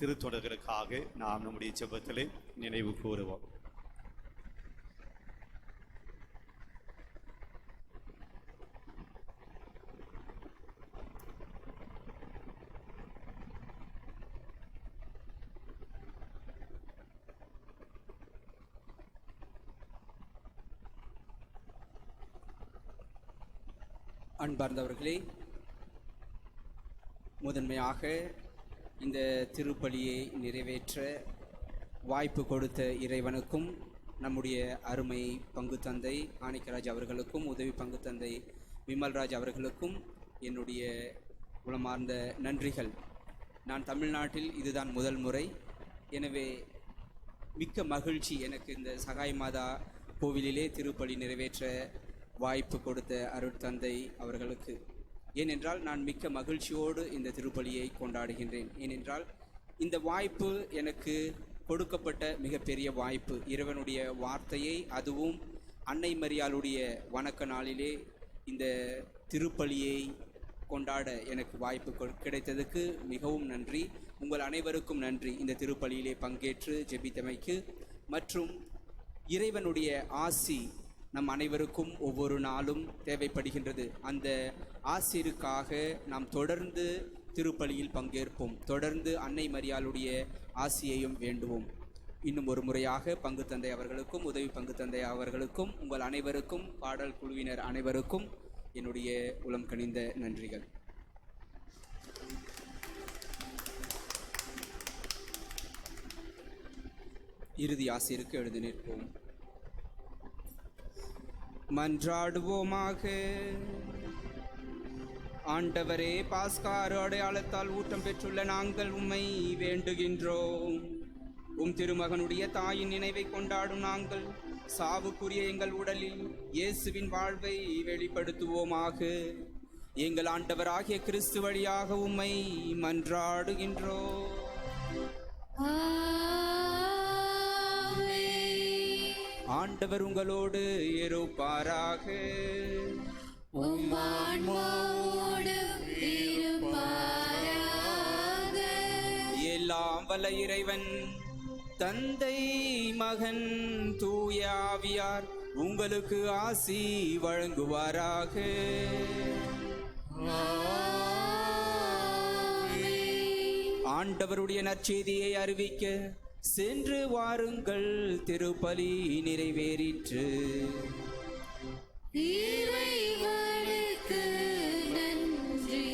திருத்தொண்டர்களுக்காக நாம் நம்முடைய ஜெபத்திலே நினைவு கூறுவோம். அன்பார்ந்தவர்களே, முதன்மையாக இந்த திருப்பலியை நிறைவேற்ற வாய்ப்பு கொடுத்த இறைவனுக்கும் நம்முடைய அருமை பங்கு தந்தை ஆணிக்கராஜ் அவர்களுக்கும் உதவி பங்கு தந்தை விமல்ராஜ் அவர்களுக்கும் என்னுடைய உளமார்ந்த நன்றிகள். நான் தமிழ்நாட்டில் இதுதான் முதல் முறை. எனவே மிக்க மகிழ்ச்சி எனக்கு இந்த சகாய் மாதா கோவிலிலே திருப்பலி நிறைவேற்ற வாய்ப்பு கொடுத்த அருட்தந்தை அவர்களுக்கு. ஏனென்றால் நான் மிக்க மகிழ்ச்சியோடு இந்த திருப்பலியை கொண்டாடுகின்றேன். ஏனென்றால் இந்த வாய்ப்பு எனக்கு கொடுக்கப்பட்ட மிகப்பெரிய வாய்ப்பு. இறைவனுடைய வார்த்தையை, அதுவும் அன்னை மரியாளுடைய வணக்க நாளிலே இந்த திருப்பலியை கொண்டாட எனக்கு வாய்ப்பு கிடைத்ததுக்கு மிகவும் நன்றி. உங்கள் அனைவருக்கும் நன்றி இந்த திருப்பலியிலே பங்கேற்று ஜெபித்தமைக்கு. மற்றும் இறைவனுடைய ஆசி நம் அனைவருக்கும் ஒவ்வொரு நாளும் தேவைப்படுகின்றது. அந்த ஆசிருக்காக நாம் தொடர்ந்து திருப்பலியில் பங்கேற்போம். தொடர்ந்து அன்னை மரியாளுடைய ஆசியையும் வேண்டுவோம். இன்னும் ஒரு முறையாக பங்கு தந்தை அவர்களுக்கும் உதவி பங்கு தந்தை அவர்களுக்கும் உங்கள் அனைவருக்கும் பாடல் குழுவினர் அனைவருக்கும் என்னுடைய உளம் கனிந்த நன்றிகள். இறுதி ஆசிரியருக்கு எழுதி நிற்போம். மன்றாடுவோமாக. ஆண்டவரே, பாஸ்கார் அடையாளத்தால் ஊட்டம் பெற்றுள்ள நாங்கள் உம்மை வேண்டுகின்றோம். உம் திருமகனுடைய தாயின் நினைவை கொண்டாடும் நாங்கள் சாவுக்குரிய எங்கள் உடலில் இயேசுவின் வாழ்வை வெளிப்படுத்துவோமாக. எங்கள் ஆண்டவராகிய கிறிஸ்து வழியாக உம்மை மன்றாடுகின்றோம். ஆண்டவர் உங்களோடு இருப்பாராக. எல்லாம் வல்ல இறைவன் தந்தை, மகன், தூய ஆவியார் உங்களுக்கு ஆசி வழங்குவாராக. ஆண்டவருடைய நற்செய்தியை அறிவிக்க சென்று வாருங்கள். திருப்பலி நிறைவேறிற்று. இறைவனுக்கு நன்றி.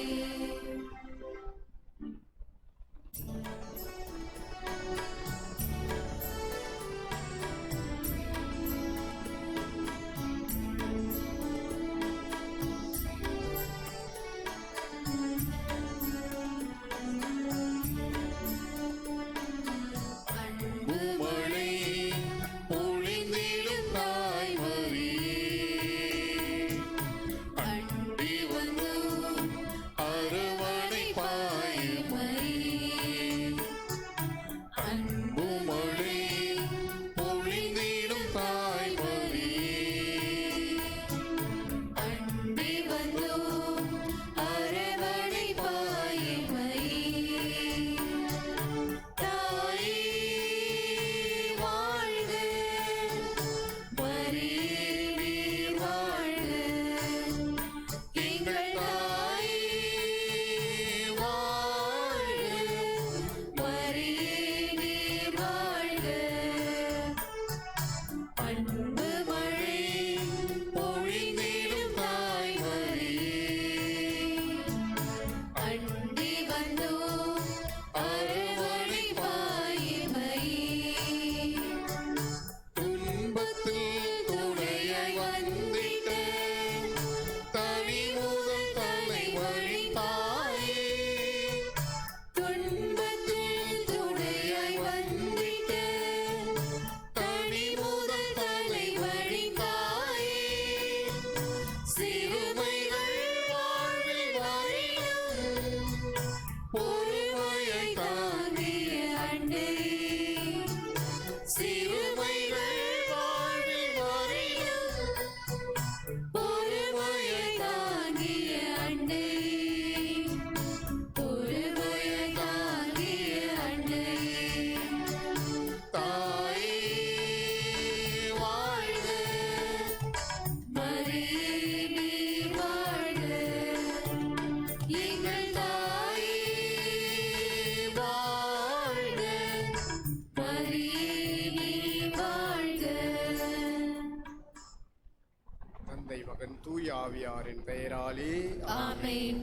ஆவியாரின் பெயராலே ஆமென்.